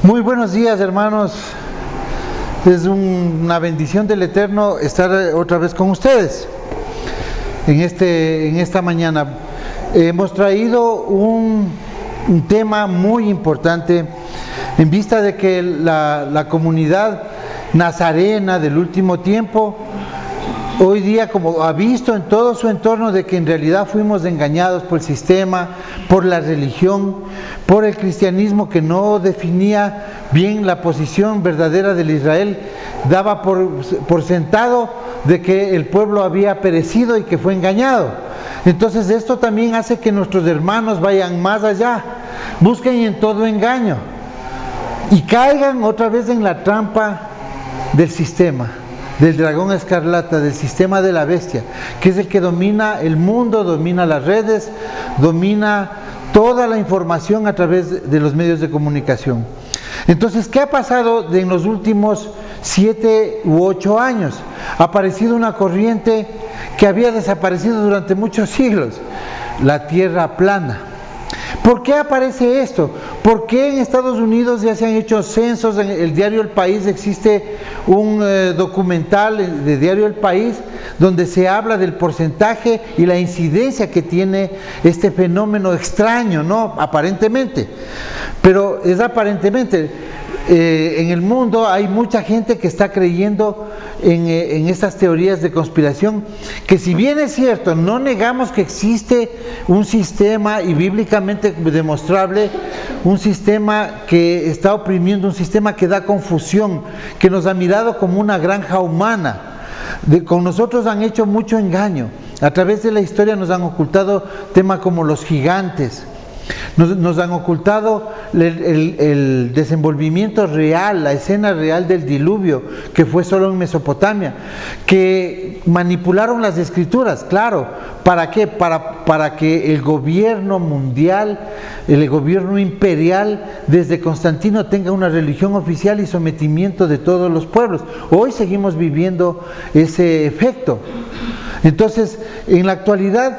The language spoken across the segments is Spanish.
Muy buenos días, hermanos. Es una bendición del Eterno estar otra vez con ustedes en esta mañana. Hemos traído un tema muy importante en vista de que la comunidad nazarena del último tiempo hoy día, como ha visto en todo su entorno, de que en realidad fuimos engañados por el sistema, por la religión, por el cristianismo que no definía bien la posición verdadera del Israel, daba por sentado de que el pueblo había perecido y que fue engañado. Entonces esto también hace que nuestros hermanos vayan más allá, busquen en todo engaño y caigan otra vez en la trampa del sistema, del dragón escarlata, del sistema de la bestia, que es el que domina el mundo, domina las redes, domina toda la información a través de los medios de comunicación. Entonces, ¿qué ha pasado en los últimos 7 u 8 años? Ha aparecido una corriente que había desaparecido durante muchos siglos, la tierra plana. ¿Por qué aparece esto? ¿Por qué en Estados Unidos ya se han hecho censos? En el diario El País existe un documental de diario El País donde se habla del porcentaje y la incidencia que tiene este fenómeno extraño, ¿no? Aparentemente, pero es aparentemente. En el mundo hay mucha gente que está creyendo en estas teorías de conspiración, que si bien es cierto, no negamos que existe un sistema, y bíblicamente demostrable, un sistema que está oprimiendo, un sistema que da confusión, que nos ha mirado como una granja humana. Con nosotros han hecho mucho engaño, a través de la historia nos han ocultado temas como los gigantes. Nos han ocultado el desenvolvimiento real, la escena real del diluvio, que fue solo en Mesopotamia, que manipularon las escrituras, claro, ¿para qué? Para que el gobierno mundial, el gobierno imperial desde Constantino tenga una religión oficial y sometimiento de todos los pueblos. Hoy seguimos viviendo ese efecto. Entonces, en la actualidad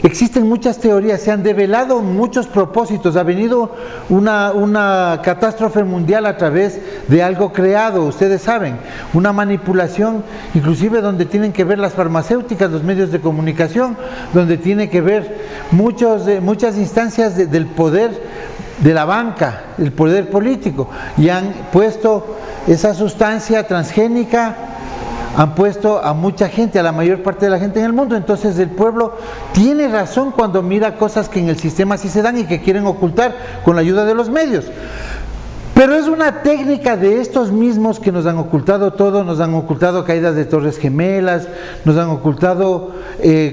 existen muchas teorías, se han develado muchos propósitos, ha venido una catástrofe mundial a través de algo creado, ustedes saben, una manipulación, inclusive donde tienen que ver las farmacéuticas, los medios de comunicación, donde tiene que ver muchas instancias del poder de la banca, el poder político, y han puesto esa sustancia transgénica, han puesto a mucha gente, a la mayor parte de la gente en el mundo. Entonces el pueblo tiene razón cuando mira cosas que en el sistema sí se dan y que quieren ocultar con la ayuda de los medios. Pero es una técnica de estos mismos que nos han ocultado todo, nos han ocultado caídas de torres gemelas, nos han ocultado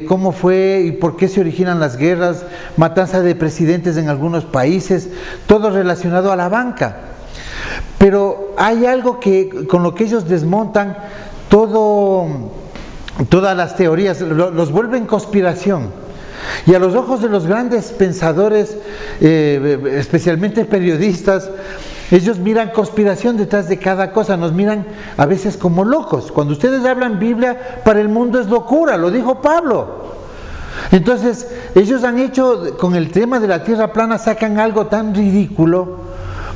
cómo fue y por qué se originan las guerras, matanza de presidentes en algunos países, todo relacionado a la banca. Pero hay algo con lo que ellos desmontan todas las teorías, los vuelven conspiración. Y a los ojos de los grandes pensadores, especialmente periodistas, ellos miran conspiración detrás de cada cosa, nos miran a veces como locos. Cuando ustedes hablan Biblia, para el mundo es locura, lo dijo Pablo. Entonces, ellos han hecho, con el tema de la tierra plana, sacan algo tan ridículo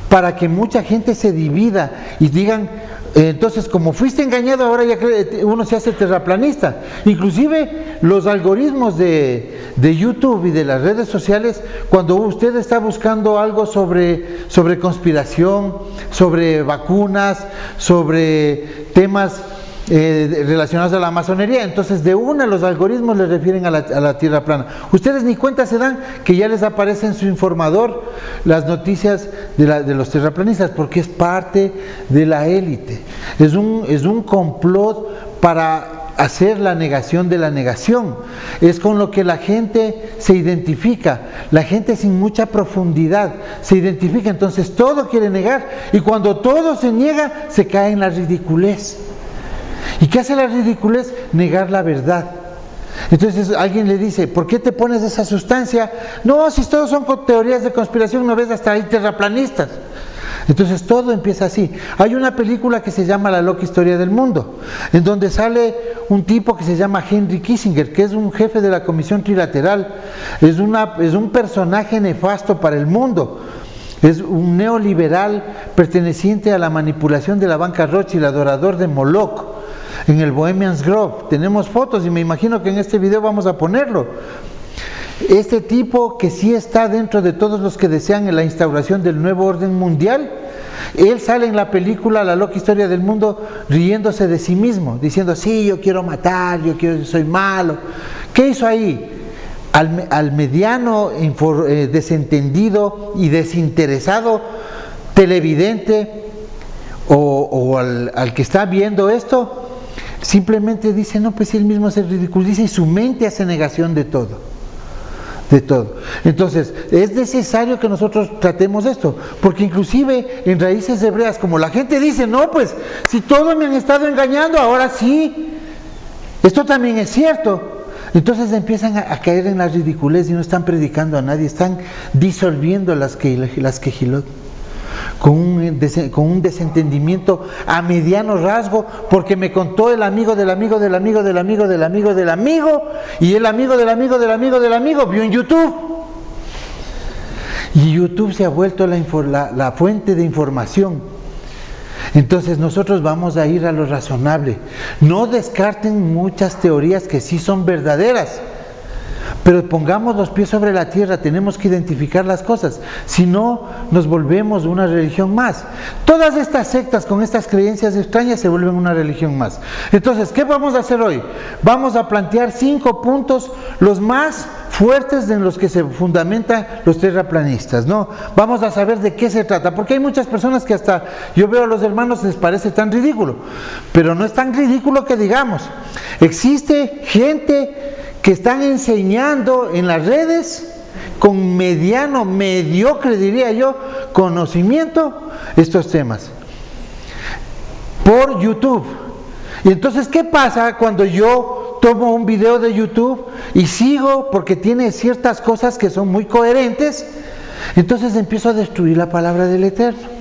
para que mucha gente se divida y digan, entonces como fuiste engañado, ahora ya uno se hace terraplanista. Inclusive los algoritmos de YouTube y de las redes sociales, cuando usted está buscando algo sobre conspiración, sobre vacunas, sobre temas relacionados a la masonería, entonces de una los algoritmos les refieren a la tierra plana. Ustedes ni cuenta se dan que ya les aparece en su informador las noticias de los terraplanistas, porque es parte de la élite. Es un complot para hacer la negación de la negación. Es con lo que la gente se identifica, la gente sin mucha profundidad se identifica, entonces todo quiere negar, y cuando todo se niega se cae en la ridiculez. ¿Y qué hace la ridiculez? Negar la verdad. Entonces alguien le dice, ¿por qué te pones esa sustancia? No, si todos son teorías de conspiración, no ves, hasta hay terraplanistas. Entonces todo empieza así. Hay una película que se llama La loca historia del mundo, en donde sale un tipo que se llama Henry Kissinger, que es un jefe de la Comisión Trilateral, es un personaje nefasto para el mundo. Es un neoliberal perteneciente a la manipulación de la banca Rothschild, adorador de Moloch, en el Bohemians Grove. Tenemos fotos y me imagino que en este video vamos a ponerlo. Este tipo que sí está dentro de todos los que desean la instauración del nuevo orden mundial, él sale en la película La loca historia del mundo riéndose de sí mismo, diciendo, sí, yo quiero matar, yo soy malo. ¿Qué hizo ahí? Al mediano desentendido y desinteresado televidente o al que está viendo esto, simplemente dice, no, pues él mismo se ridiculiza y su mente hace negación de todo. De todo. Entonces, es necesario que nosotros tratemos esto, porque inclusive en Raíces Hebreas, como la gente dice, no, pues, si todos me han estado engañando, ahora sí, esto también es cierto. Entonces empiezan a caer en la ridiculez y no están predicando a nadie, están disolviendo las quejilot. Con un desentendimiento a mediano rasgo, porque me contó el amigo del amigo del amigo del amigo del amigo del amigo, y el amigo del amigo del amigo del amigo vio en YouTube. Y YouTube se ha vuelto la fuente de información. Entonces nosotros vamos a ir a lo razonable. No descarten muchas teorías que sí son verdaderas, pero pongamos los pies sobre la tierra, tenemos que identificar las cosas, si no nos volvemos una religión más. Todas estas sectas con estas creencias extrañas se vuelven una religión más. Entonces, ¿qué vamos a hacer hoy? Vamos a plantear 5 puntos, los más fuertes en los que se fundamentan los terraplanistas, ¿no? Vamos a saber de qué se trata, porque hay muchas personas que hasta yo veo a los hermanos les parece tan ridículo, pero no es tan ridículo que digamos. Existe gente que están enseñando en las redes con mediocre diría yo, conocimiento estos temas por YouTube. Y entonces, ¿qué pasa cuando yo tomo un video de YouTube y sigo porque tiene ciertas cosas que son muy coherentes? Entonces empiezo a destruir la palabra del Eterno.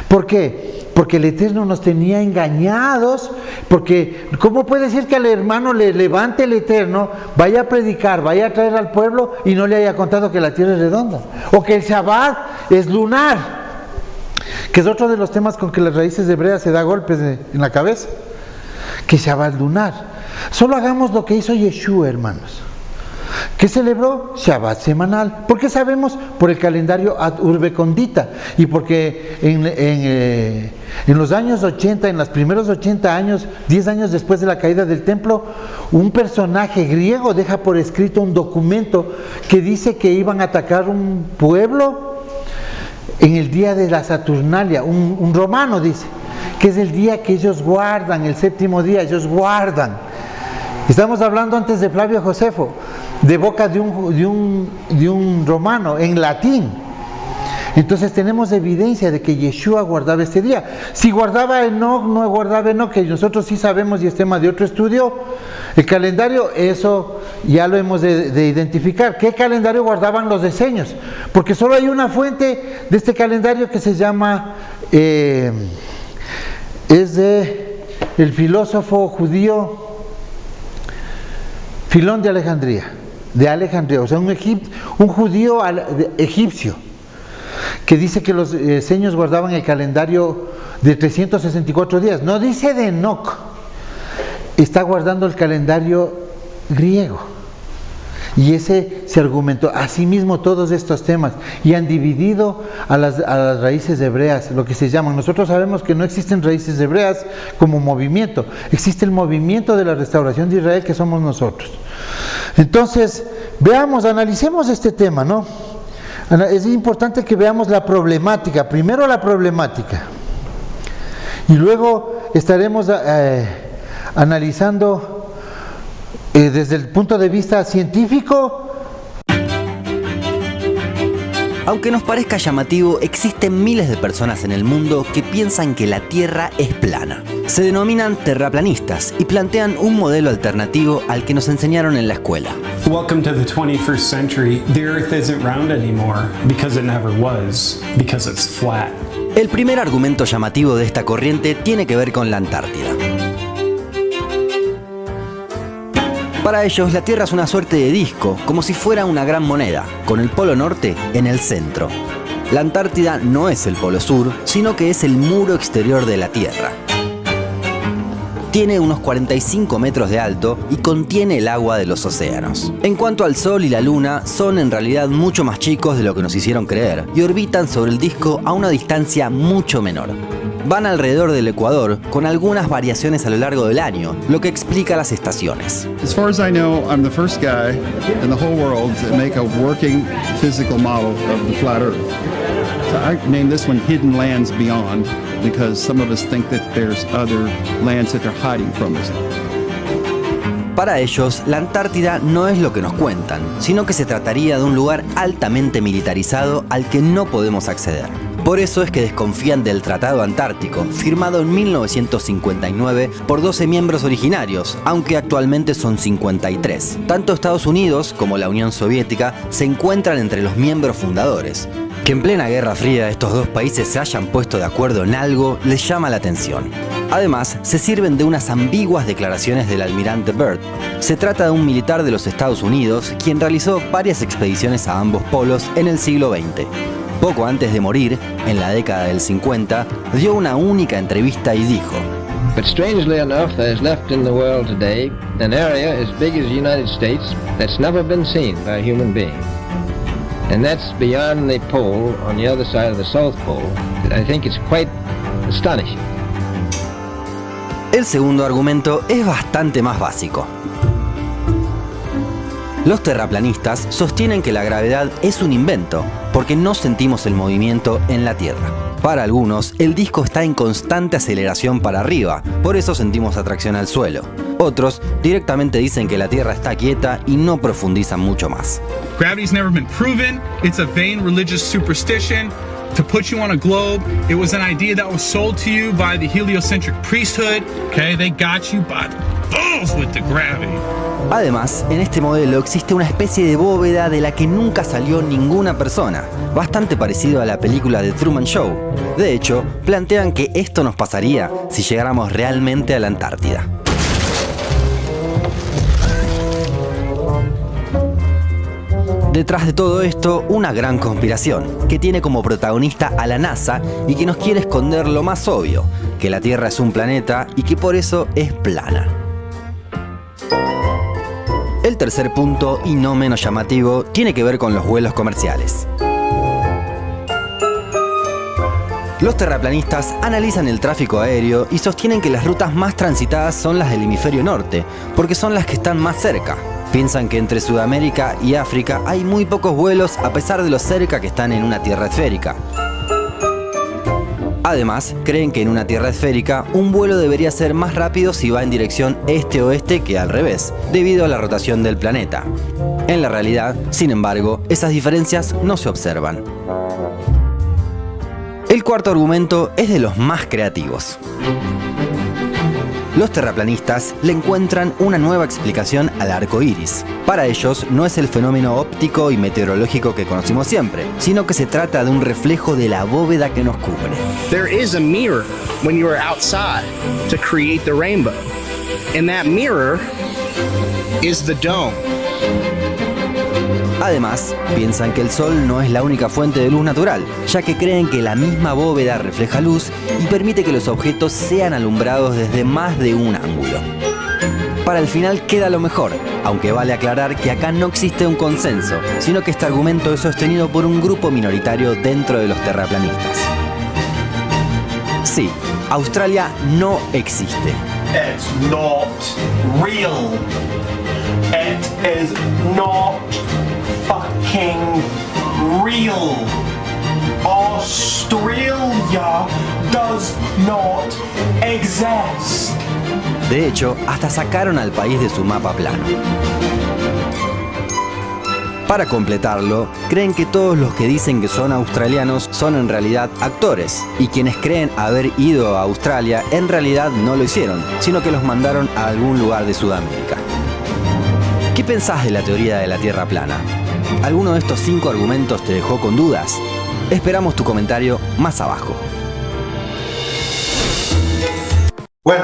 ¿Por qué? Porque el Eterno nos tenía engañados, porque ¿cómo puede decir que al hermano le levante el Eterno, vaya a predicar, vaya a traer al pueblo y no le haya contado que la tierra es redonda? O que el Shabbat es lunar, que es otro de los temas con que las Raíces Hebreas se da golpes en la cabeza, que Shabbat lunar. Solo hagamos lo que hizo Yeshua, hermanos. ¿Qué celebró? Shabbat semanal. ¿Por qué sabemos? Por el calendario ad urbe condita. Y porque en los años 80, en los primeros 80 años, 10 años después de la caída del templo, un personaje griego deja por escrito un documento que dice que iban a atacar un pueblo en el día de la Saturnalia, un romano dice, que es el día que ellos guardan, el séptimo día, ellos guardan. Estamos hablando antes de Flavio Josefo, de boca de un romano, en latín. Entonces tenemos evidencia de que Yeshua guardaba este día. Si guardaba Enoch, no guardaba Enoch, que nosotros sí sabemos y es tema de otro estudio, el calendario, eso ya lo hemos de identificar. ¿Qué calendario guardaban los diseños? Porque solo hay una fuente de este calendario que se llama, es de el filósofo judío Filón de Alejandría, o sea, un judío egipcio, que dice que los seños guardaban el calendario de 364 días. No dice de Enoch, está guardando el calendario griego. Y ese se argumentó. Asimismo todos estos temas, y han dividido a las raíces hebreas, lo que se llaman. Nosotros sabemos que no existen raíces hebreas como movimiento, existe el movimiento de la restauración de Israel, que somos nosotros. Entonces, analicemos este tema, ¿no? Es importante que veamos la problemática, primero la problemática, y luego estaremos analizando desde el punto de vista científico. Aunque nos parezca llamativo, existen miles de personas en el mundo que piensan que la Tierra es plana. Se denominan terraplanistas y plantean un modelo alternativo al que nos enseñaron en la escuela. Welcome to the 21st century. The Earth isn't round anymore because it never was, because it's flat. El primer argumento llamativo de esta corriente tiene que ver con la Antártida. Para ellos, la Tierra es una suerte de disco, como si fuera una gran moneda, con el polo norte en el centro. La Antártida no es el Polo Sur, sino que es el muro exterior de la Tierra. Tiene unos 45 metros de alto y contiene el agua de los océanos. En cuanto al Sol y la Luna, son en realidad mucho más chicos de lo que nos hicieron creer y orbitan sobre el disco a una distancia mucho menor. Van alrededor del Ecuador con algunas variaciones a lo largo del año, lo que explica las estaciones. As far as I know, I'm the first guy in the whole world to make a working physical model of the flat Earth. So I named this one Hidden Lands Beyond because some of us think that there's other lands that they're hiding from us. Para ellos, la Antártida no es lo que nos cuentan, sino que se trataría de un lugar altamente militarizado al que no podemos acceder. Por eso es que desconfían del Tratado Antártico, firmado en 1959 por 12 miembros originarios, aunque actualmente son 53. Tanto Estados Unidos como la Unión Soviética se encuentran entre los miembros fundadores. Que en plena Guerra Fría estos dos países se hayan puesto de acuerdo en algo les llama la atención. Además, se sirven de unas ambiguas declaraciones del almirante Byrd. Se trata de un militar de los Estados Unidos quien realizó varias expediciones a ambos polos en el siglo XX. Poco antes de morir, en la década del 50, dio una única entrevista y dijo: But strangely enough, there is left in the world today an area as big as the United States that's never been seen by a human being. And that's beyond the pole, on the other side of the South Pole. I think it's quite astonishing. El segundo argumento es bastante más básico. Los terraplanistas sostienen que la gravedad es un invento, porque no sentimos el movimiento en la Tierra. Para algunos, el disco está en constante aceleración para arriba, por eso sentimos atracción al suelo. Otros directamente dicen que la Tierra está quieta y no profundizan mucho más. Gravity's never been proven. It's a vain religious superstition. To put you on a globe, it was an idea that was sold to you by the heliocentric priesthood. Okay, they got you by the balls with the gravity. Además, en este modelo existe una especie de bóveda de la que nunca salió ninguna persona, bastante parecido a la película de Truman Show. De hecho, plantean que esto nos pasaría si llegáramos realmente a la Antártida. Detrás de todo esto, una gran conspiración, que tiene como protagonista a la NASA y que nos quiere esconder lo más obvio, que la Tierra es un planeta y que por eso es plana. El tercer punto, y no menos llamativo, tiene que ver con los vuelos comerciales. Los terraplanistas analizan el tráfico aéreo y sostienen que las rutas más transitadas son las del hemisferio norte, porque son las que están más cerca. Piensan que entre Sudamérica y África hay muy pocos vuelos a pesar de lo cerca que están en una Tierra esférica. Además, creen que en una Tierra esférica un vuelo debería ser más rápido si va en dirección este-oeste que al revés, debido a la rotación del planeta. En la realidad, sin embargo, esas diferencias no se observan. El cuarto argumento es de los más creativos. Los terraplanistas le encuentran una nueva explicación al arco iris. Para ellos no es el fenómeno óptico y meteorológico que conocimos siempre, sino que se trata de un reflejo de la bóveda que nos cubre. There is a mirror when you are outside to create the rainbow. And that mirror is the dome. Además, piensan que el Sol no es la única fuente de luz natural, ya que creen que la misma bóveda refleja luz y permite que los objetos sean alumbrados desde más de un ángulo. Para el final queda lo mejor, aunque vale aclarar que acá no existe un consenso, sino que este argumento es sostenido por un grupo minoritario dentro de los terraplanistas. Sí, Australia no existe. It's not real. It is not fucking real. Australia does not exist. De hecho, hasta sacaron al país de su mapa plano. Para completarlo, creen que todos los que dicen que son australianos son en realidad actores, y quienes creen haber ido a Australia en realidad no lo hicieron, sino que los mandaron a algún lugar de Sudamérica. ¿Qué pensás de la teoría de la Tierra plana? ¿Alguno de estos 5 argumentos te dejó con dudas? Esperamos tu comentario más abajo. Bueno,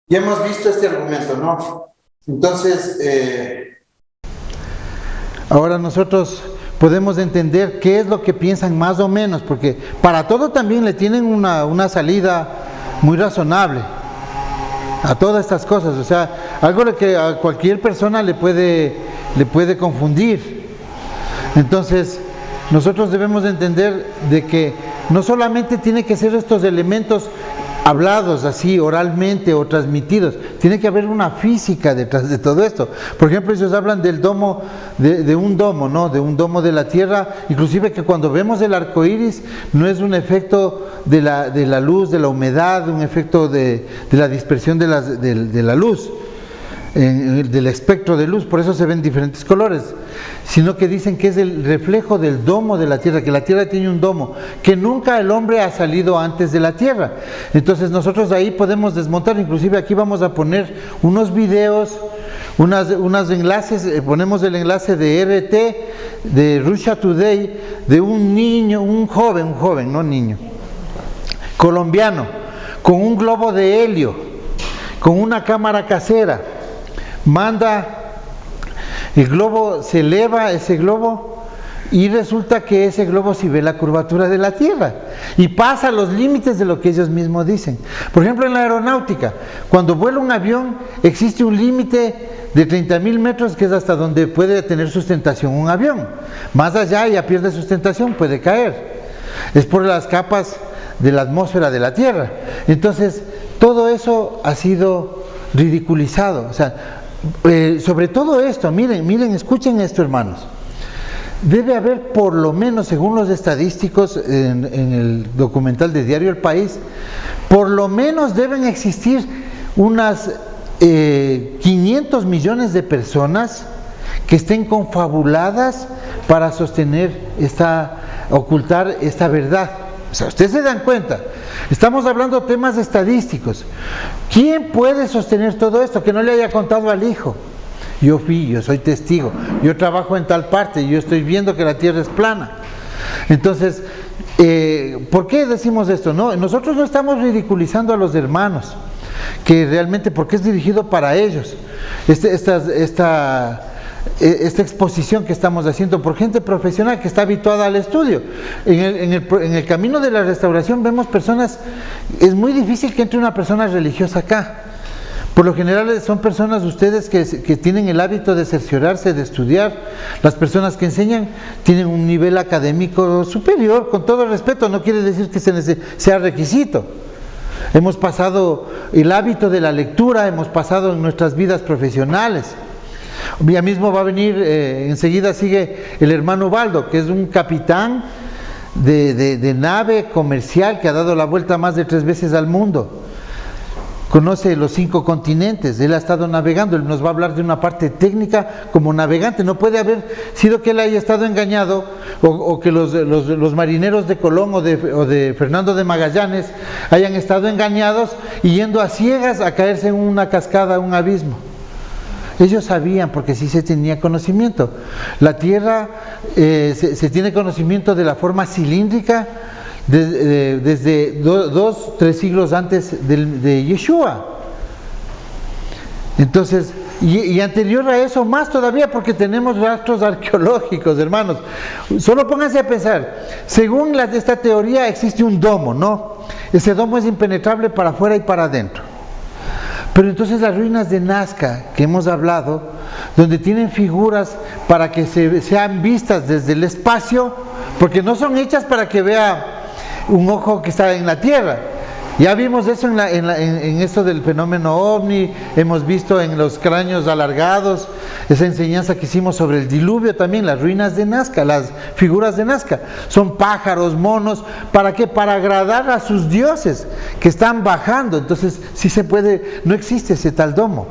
ya hemos visto este argumento, ¿no? Entonces, ahora nosotros podemos entender qué es lo que piensan más o menos, porque para todo también le tienen una salida muy razonable a todas estas cosas. O sea, algo que a cualquier persona le puede confundir. Entonces, nosotros debemos entender de que no solamente tiene que ser estos elementos hablados así oralmente o transmitidos, tiene que haber una física detrás de todo esto. Por ejemplo, ellos hablan del domo, de un domo, ¿no? De un domo de la tierra, inclusive que cuando vemos el arco iris no es un efecto de la luz, de la humedad, un efecto de la dispersión de la luz, del espectro de luz, por eso se ven diferentes colores, sino que dicen que es el reflejo del domo de la tierra, que la tierra tiene un domo, que nunca el hombre ha salido antes de la tierra. Entonces nosotros de ahí podemos desmontar, inclusive aquí vamos a poner unos videos, unos enlaces, ponemos el enlace de RT, de Russia Today, de un niño, un joven, no niño, colombiano, con un globo de helio, con una cámara casera, manda el globo, se eleva ese globo y resulta que ese globo sí ve la curvatura de la Tierra y pasa los límites de lo que ellos mismos dicen. Por ejemplo, en la aeronáutica, cuando vuela un avión existe un límite de 30.000 metros, que es hasta donde puede tener sustentación un avión. Más allá ya pierde sustentación, puede caer. Es por las capas de la atmósfera de la Tierra. Entonces, todo eso ha sido ridiculizado. O sea, sobre todo esto, miren, escuchen esto, hermanos. Debe haber, por lo menos, según los estadísticos en el documental de Diario El País, por lo menos deben existir unas 500 millones de personas que estén confabuladas para ocultar esta verdad. O sea, ustedes se dan cuenta, estamos hablando de temas estadísticos. ¿Quién puede sostener todo esto que no le haya contado al hijo? Yo soy testigo, yo trabajo en tal parte, yo estoy viendo que la tierra es plana. Entonces, ¿por qué decimos esto? No, nosotros no estamos ridiculizando a los hermanos, que realmente, porque es dirigido para ellos. Esta exposición que estamos haciendo por gente profesional que está habituada al estudio. En el camino de la restauración vemos personas, es muy difícil que entre una persona religiosa acá. Por lo general son personas ustedes que tienen el hábito de cerciorarse, de estudiar. Las personas que enseñan tienen un nivel académico superior, con todo respeto, no quiere decir que sea requisito. Hemos pasado el hábito de la lectura, hemos pasado en nuestras vidas profesionales. Ya mismo va a venir, enseguida sigue el hermano Baldo, que es un capitán de nave comercial que ha dado la vuelta más de 3 veces al mundo. Conoce los 5 continentes, él ha estado navegando, él nos va a hablar de una parte técnica como navegante. No puede haber sido que él haya estado engañado o que los marineros de Colón o de Fernando de Magallanes hayan estado engañados y yendo a ciegas a caerse en una cascada, un abismo. Ellos sabían, porque sí se tenía conocimiento. La tierra se tiene conocimiento de la forma cilíndrica desde 2-3 siglos antes de Yeshua. Entonces, y anterior a eso más todavía, porque tenemos rastros arqueológicos, hermanos. Solo pónganse a pensar, según esta teoría existe un domo, ¿no? Ese domo es impenetrable para afuera y para adentro. Pero entonces las ruinas de Nazca, que hemos hablado, donde tienen figuras para que sean vistas desde el espacio, porque no son hechas para que vea un ojo que está en la tierra. Ya vimos eso en esto del fenómeno ovni, hemos visto en los cráneos alargados, esa enseñanza que hicimos sobre el diluvio también, las ruinas de Nazca, las figuras de Nazca, son pájaros, monos, ¿para qué? Para agradar a sus dioses que están bajando. Entonces sí se puede, no existe ese tal domo.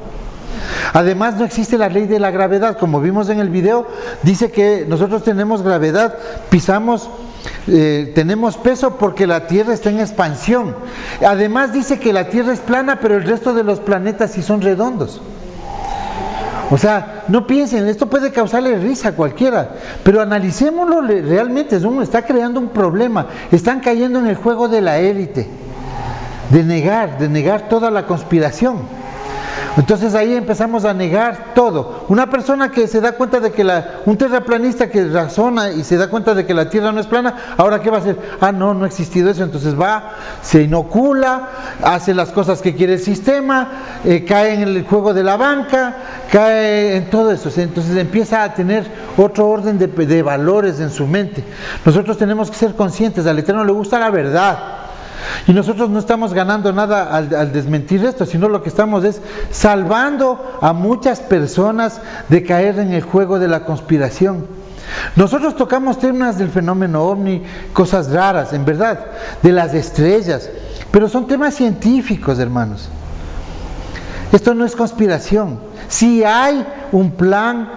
Además no existe la ley de la gravedad, como vimos en el video, dice que nosotros tenemos gravedad, pisamos, tenemos peso porque la Tierra está en expansión. Además dice que la Tierra es plana, pero el resto de los planetas sí son redondos. O sea, no piensen, esto puede causarle risa a cualquiera, pero analicémoslo realmente, está creando un problema, están cayendo en el juego de la élite, de negar toda la conspiración. Entonces ahí empezamos a negar todo. Una persona que se da cuenta de que un terraplanista que razona y se da cuenta de que la Tierra no es plana, ¿ahora qué va a hacer? No ha existido eso. Entonces va, se inocula, hace las cosas que quiere el sistema, cae en el juego de la banca, cae en todo eso. Entonces empieza a tener otro orden de valores en su mente. Nosotros tenemos que ser conscientes, al Eterno le gusta la verdad. Y nosotros no estamos ganando nada al desmentir esto, sino lo que estamos es salvando a muchas personas de caer en el juego de la conspiración. Nosotros tocamos temas del fenómeno ovni, cosas raras, en verdad, de las estrellas, pero son temas científicos, hermanos. Esto no es conspiración. Si hay un plan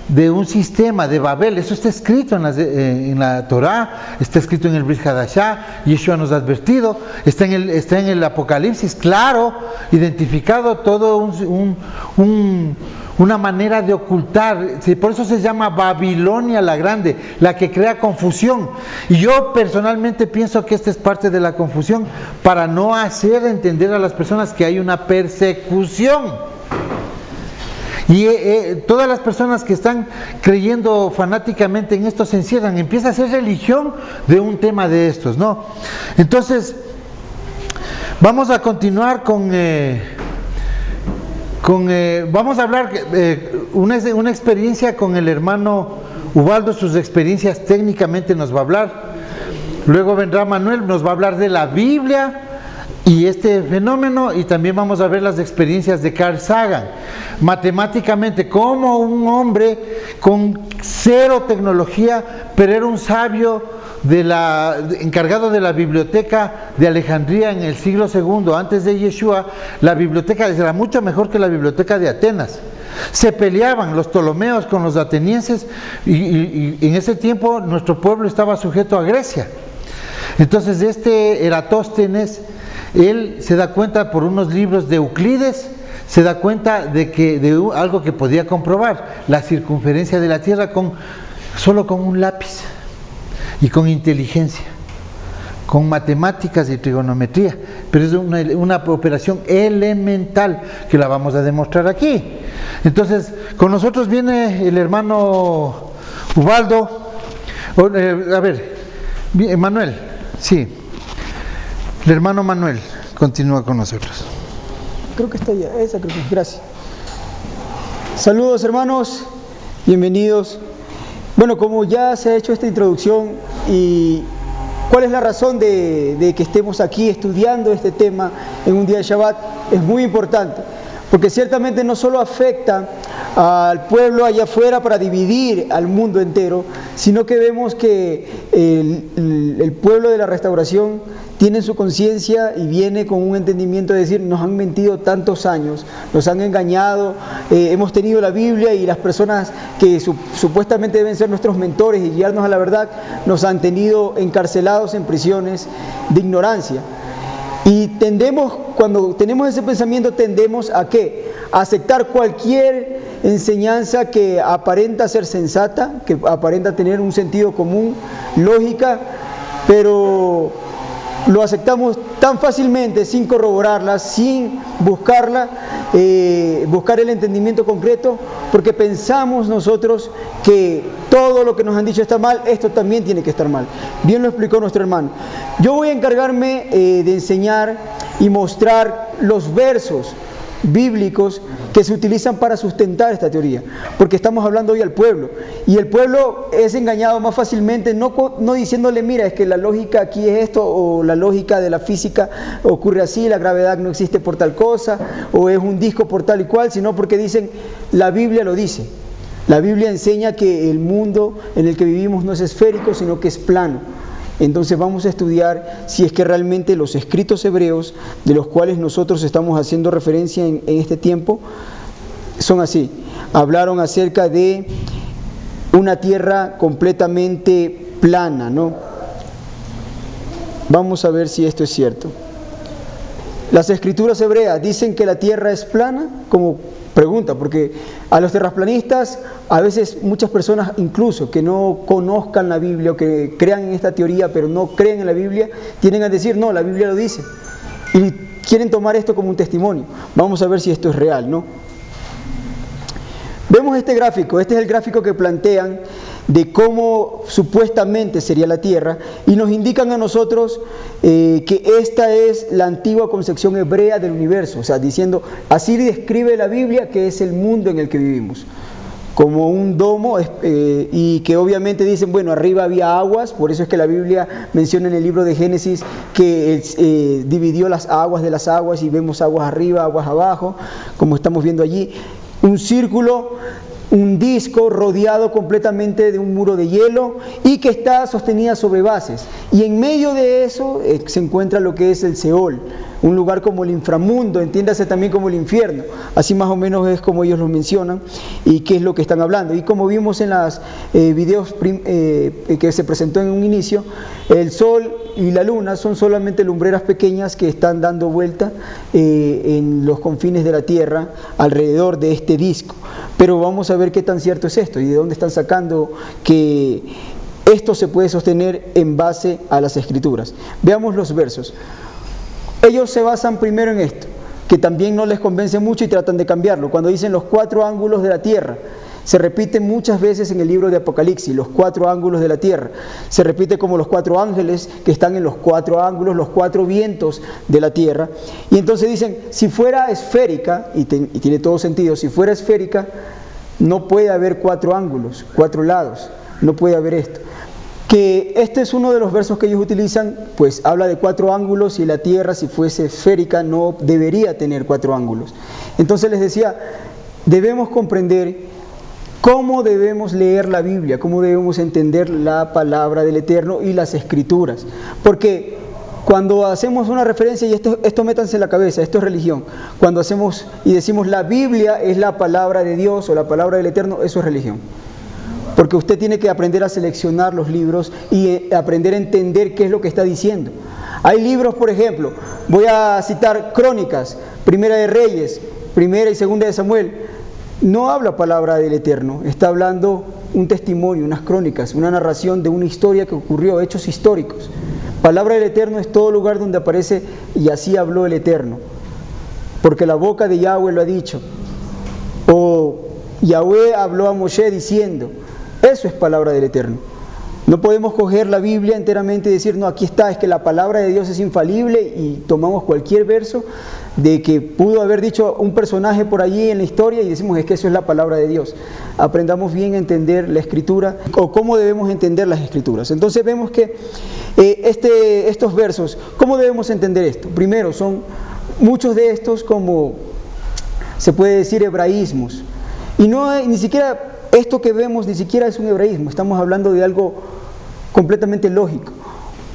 de un sistema de Babel, eso está escrito en la Torá, está escrito en el Brit Hadashah, Yeshua nos ha advertido, está en el Apocalipsis, claro, identificado todo una manera de ocultar. Por eso se llama Babilonia la Grande, la que crea confusión. Y yo personalmente pienso que esta es parte de la confusión, para no hacer entender a las personas que hay una persecución. Y todas las personas que están creyendo fanáticamente en esto se encierran, empieza a ser religión de un tema de estos, ¿no? Entonces, vamos a continuar vamos a hablar una experiencia con el hermano Ubaldo, sus experiencias técnicamente nos va a hablar. Luego vendrá Manuel, nos va a hablar de la Biblia y este fenómeno, y también vamos a ver las experiencias de Carl Sagan, matemáticamente, como un hombre con cero tecnología, pero era un sabio encargado de la biblioteca de Alejandría en el siglo II, antes de Yeshua. La biblioteca era mucho mejor que la biblioteca de Atenas. Se peleaban los ptolomeos con los atenienses, y en ese tiempo nuestro pueblo estaba sujeto a Grecia. Entonces Eratóstenes, él se da cuenta por unos libros de Euclides, se da cuenta de algo que podía comprobar, la circunferencia de la Tierra solo con un lápiz y con inteligencia, con matemáticas y trigonometría, pero es una operación elemental que la vamos a demostrar aquí. Entonces, con nosotros viene el hermano Ubaldo, Manuel, sí, el hermano Manuel continúa con nosotros. Creo que está ya, esa creo que es, gracias. Saludos hermanos, bienvenidos. Bueno, como ya se ha hecho esta introducción, y cuál es la razón de que estemos aquí estudiando este tema en un día de Shabbat, es muy importante, porque ciertamente no solo afecta al pueblo allá afuera para dividir al mundo entero, sino que vemos que el pueblo de la restauración tiene su conciencia y viene con un entendimiento de decir: nos han mentido tantos años, nos han engañado, hemos tenido la Biblia y las personas que supuestamente deben ser nuestros mentores y guiarnos a la verdad, nos han tenido encarcelados en prisiones de ignorancia. Y cuando tenemos ese pensamiento, tendemos ¿a qué? A aceptar cualquier enseñanza que aparenta ser sensata, que aparenta tener un sentido común, lógica, pero lo aceptamos tan fácilmente sin corroborarla, sin buscar el entendimiento concreto, porque pensamos nosotros que todo lo que nos han dicho está mal, esto también tiene que estar mal. Bien lo explicó nuestro hermano. Yo voy a encargarme de enseñar y mostrar los versos bíblicos que se utilizan para sustentar esta teoría, porque estamos hablando hoy al pueblo, y el pueblo es engañado más fácilmente no diciéndole: mira, es que la lógica aquí es esto, o la lógica de la física ocurre así, la gravedad no existe por tal cosa, o es un disco por tal y cual, sino porque dicen: la Biblia lo dice. La Biblia enseña que el mundo en el que vivimos no es esférico, sino que es plano. Entonces vamos a estudiar si es que realmente los escritos hebreos, de los cuales nosotros estamos haciendo referencia en este tiempo, son así. Hablaron acerca de una tierra completamente plana, ¿no? Vamos a ver si esto es cierto. Las escrituras hebreas dicen que la tierra es plana, como pregunta, porque a los terraplanistas, a veces muchas personas incluso que no conozcan la Biblia o que crean en esta teoría pero no creen en la Biblia, tienden a decir: no, la Biblia lo dice. Y quieren tomar esto como un testimonio. Vamos a ver si esto es real, ¿no? Vemos este gráfico, este es el gráfico que plantean de cómo supuestamente sería la Tierra, y nos indican a nosotros que esta es la antigua concepción hebrea del universo, o sea, diciendo, así describe la Biblia que es el mundo en el que vivimos, como un domo, y que obviamente dicen, bueno, arriba había aguas, por eso es que la Biblia menciona en el libro de Génesis que dividió las aguas de las aguas y vemos aguas arriba, aguas abajo, como estamos viendo allí. Un círculo, un disco rodeado completamente de un muro de hielo y que está sostenida sobre bases. Y en medio de eso se encuentra lo que es el Seol, un lugar como el inframundo, entiéndase también como el infierno. Así más o menos es como ellos lo mencionan y qué es lo que están hablando. Y como vimos en los videos que se presentó en un inicio, el sol y la luna son solamente lumbreras pequeñas que están dando vuelta en los confines de la Tierra alrededor de este disco. Pero vamos a ver qué tan cierto es esto y de dónde están sacando que esto se puede sostener en base a las Escrituras. Veamos los versos. Ellos se basan primero en esto, que también no les convence mucho y tratan de cambiarlo. Cuando dicen los 4 ángulos de la tierra, se repite muchas veces en el libro de Apocalipsis, los 4 ángulos de la tierra. Se repite como los 4 ángeles que están en los 4 ángulos, los 4 vientos de la tierra. Y entonces dicen, si fuera esférica, y tiene todo sentido, si fuera esférica, no puede haber 4 ángulos, 4 lados, no puede haber esto. Que este es uno de los versos que ellos utilizan, pues habla de 4 ángulos y la tierra, si fuese esférica, no debería tener 4 ángulos. Entonces les decía, debemos comprender cómo debemos leer la Biblia, cómo debemos entender la palabra del Eterno y las Escrituras. Porque cuando hacemos una referencia, y esto métanse en la cabeza, esto es religión, cuando hacemos y decimos la Biblia es la palabra de Dios o la palabra del Eterno, eso es religión. Porque usted tiene que aprender a seleccionar los libros y aprender a entender qué es lo que está diciendo. Hay libros, por ejemplo, voy a citar Crónicas, Primera de Reyes, Primera y Segunda de Samuel. No habla palabra del Eterno, está hablando un testimonio, unas crónicas, una narración de una historia que ocurrió, hechos históricos. Palabra del Eterno es todo lugar donde aparece y así habló el Eterno, porque la boca de Yahweh lo ha dicho. O Yahweh habló a Moshe diciendo, eso es palabra del Eterno. No podemos coger la Biblia enteramente y decir, no, aquí está, es que la palabra de Dios es infalible y tomamos cualquier verso de que pudo haber dicho un personaje por allí en la historia y decimos, es que eso es la palabra de Dios. Aprendamos bien a entender la Escritura o cómo debemos entender las Escrituras. Entonces vemos que estos versos, ¿cómo debemos entender esto? Primero, son muchos de estos como se puede decir hebraísmos. Y no hay, ni siquiera esto que vemos ni siquiera es un hebraísmo, estamos hablando de algo completamente lógico.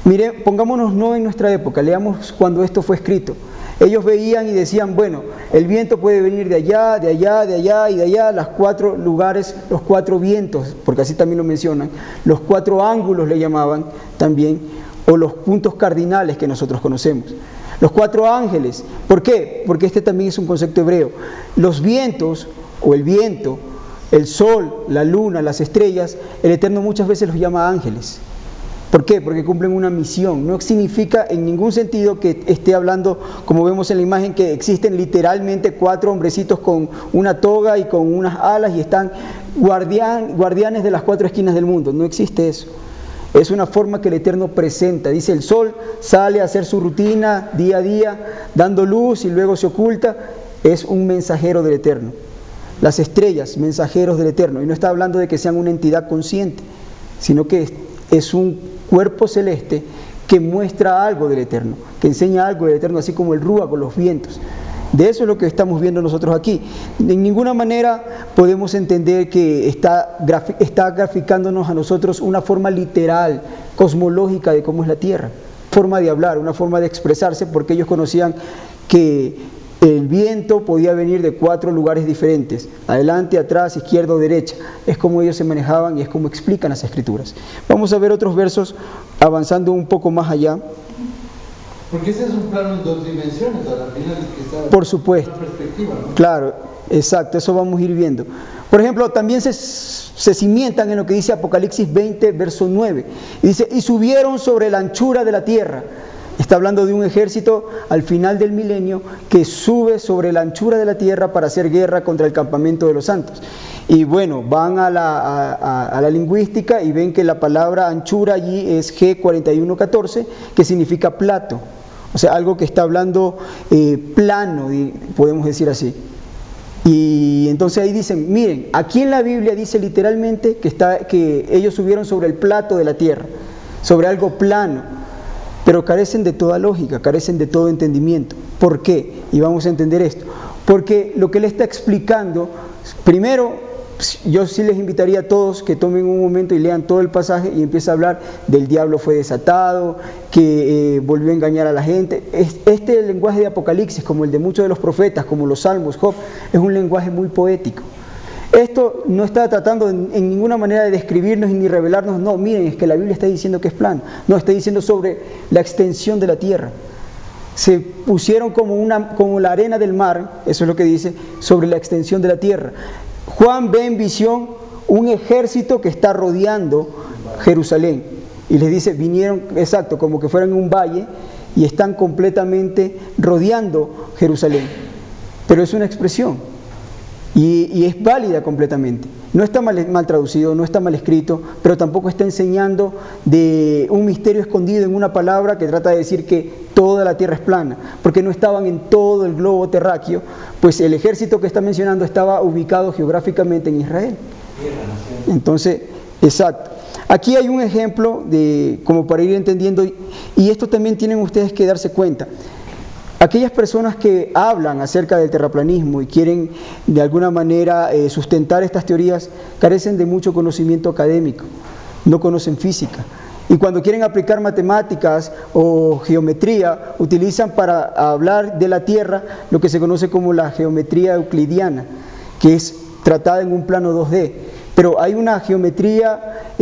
Mire, pongámonos no en nuestra época, leamos cuando esto fue escrito. Ellos veían y decían, bueno, el viento puede venir de allá, de allá, de allá y de allá, los 4 lugares, los 4 vientos, porque así también lo mencionan, los 4 ángulos le llamaban también, o los puntos cardinales que nosotros conocemos. Los 4 ángeles, ¿por qué? Porque este también es un concepto hebreo. Los vientos, o el viento, el sol, la luna, las estrellas, el Eterno muchas veces los llama ángeles. ¿Por qué? Porque cumplen una misión. No significa en ningún sentido que esté hablando, como vemos en la imagen, que existen literalmente 4 hombrecitos con una toga y con unas alas y están guardianes de las 4 esquinas del mundo. No existe eso. Es una forma que el Eterno presenta. Dice, el sol sale a hacer su rutina día a día, dando luz y luego se oculta. Es un mensajero del Eterno. Las estrellas, mensajeros del Eterno. Y no está hablando de que sean una entidad consciente, sino que es un cuerpo celeste que muestra algo del Eterno, que enseña algo del Eterno, así como el Rúa con los vientos. De eso es lo que estamos viendo nosotros aquí. De ninguna manera podemos entender que está graficándonos a nosotros una forma literal, cosmológica de cómo es la Tierra. Forma de hablar, una forma de expresarse, porque ellos conocían que el viento podía venir de 4 lugares diferentes, adelante, atrás, izquierda, derecha. Es como ellos se manejaban y es como explican las Escrituras. Vamos a ver otros versos avanzando un poco más allá. Porque ese es un plano en 2 dimensiones, a la final que está. Por supuesto. Una perspectiva, ¿no? Claro, exacto, eso vamos a ir viendo. Por ejemplo, también se cimientan en lo que dice Apocalipsis 20, verso 9. Y dice, y subieron sobre la anchura de la tierra. Está hablando de un ejército al final del milenio que sube sobre la anchura de la tierra para hacer guerra contra el campamento de los santos. Y bueno, van a la lingüística y ven que la palabra anchura allí es G4114, que significa plato. O sea, algo que está hablando plano, podemos decir así. Y entonces ahí dicen, miren, aquí en la Biblia dice literalmente que ellos subieron sobre el plato de la tierra, sobre algo plano, pero carecen de toda lógica, carecen de todo entendimiento. ¿Por qué? Y vamos a entender esto. Porque lo que él está explicando, primero, yo sí les invitaría a todos que tomen un momento y lean todo el pasaje y empieza a hablar del diablo fue desatado, que volvió a engañar a la gente. Este lenguaje de Apocalipsis, como el de muchos de los profetas, como los Salmos, Job, es un lenguaje muy poético. Esto no está tratando en ninguna manera de describirnos ni revelarnos, no, miren, es que la Biblia está diciendo que es plano. No, está diciendo sobre la extensión de la tierra. Se pusieron como la arena del mar, eso es lo que dice, sobre la extensión de la tierra. Juan ve en visión un ejército que está rodeando Jerusalén y les dice, vinieron, exacto, como que fueran un valle y están completamente rodeando Jerusalén. Pero es una expresión y es válida completamente. No está mal traducido, no está mal escrito, pero tampoco está enseñando de un misterio escondido en una palabra que trata de decir que toda la tierra es plana, porque no estaban en todo el globo terráqueo, pues el ejército que está mencionando estaba ubicado geográficamente en Israel. Entonces, exacto. Aquí hay un ejemplo como para ir entendiendo, y esto también tienen ustedes que darse cuenta. Aquellas personas que hablan acerca del terraplanismo y quieren de alguna manera sustentar estas teorías carecen de mucho conocimiento académico, no conocen física. Y cuando quieren aplicar matemáticas o geometría, utilizan para hablar de la Tierra lo que se conoce como la geometría euclidiana, que es tratada en un plano 2D. Pero hay una geometría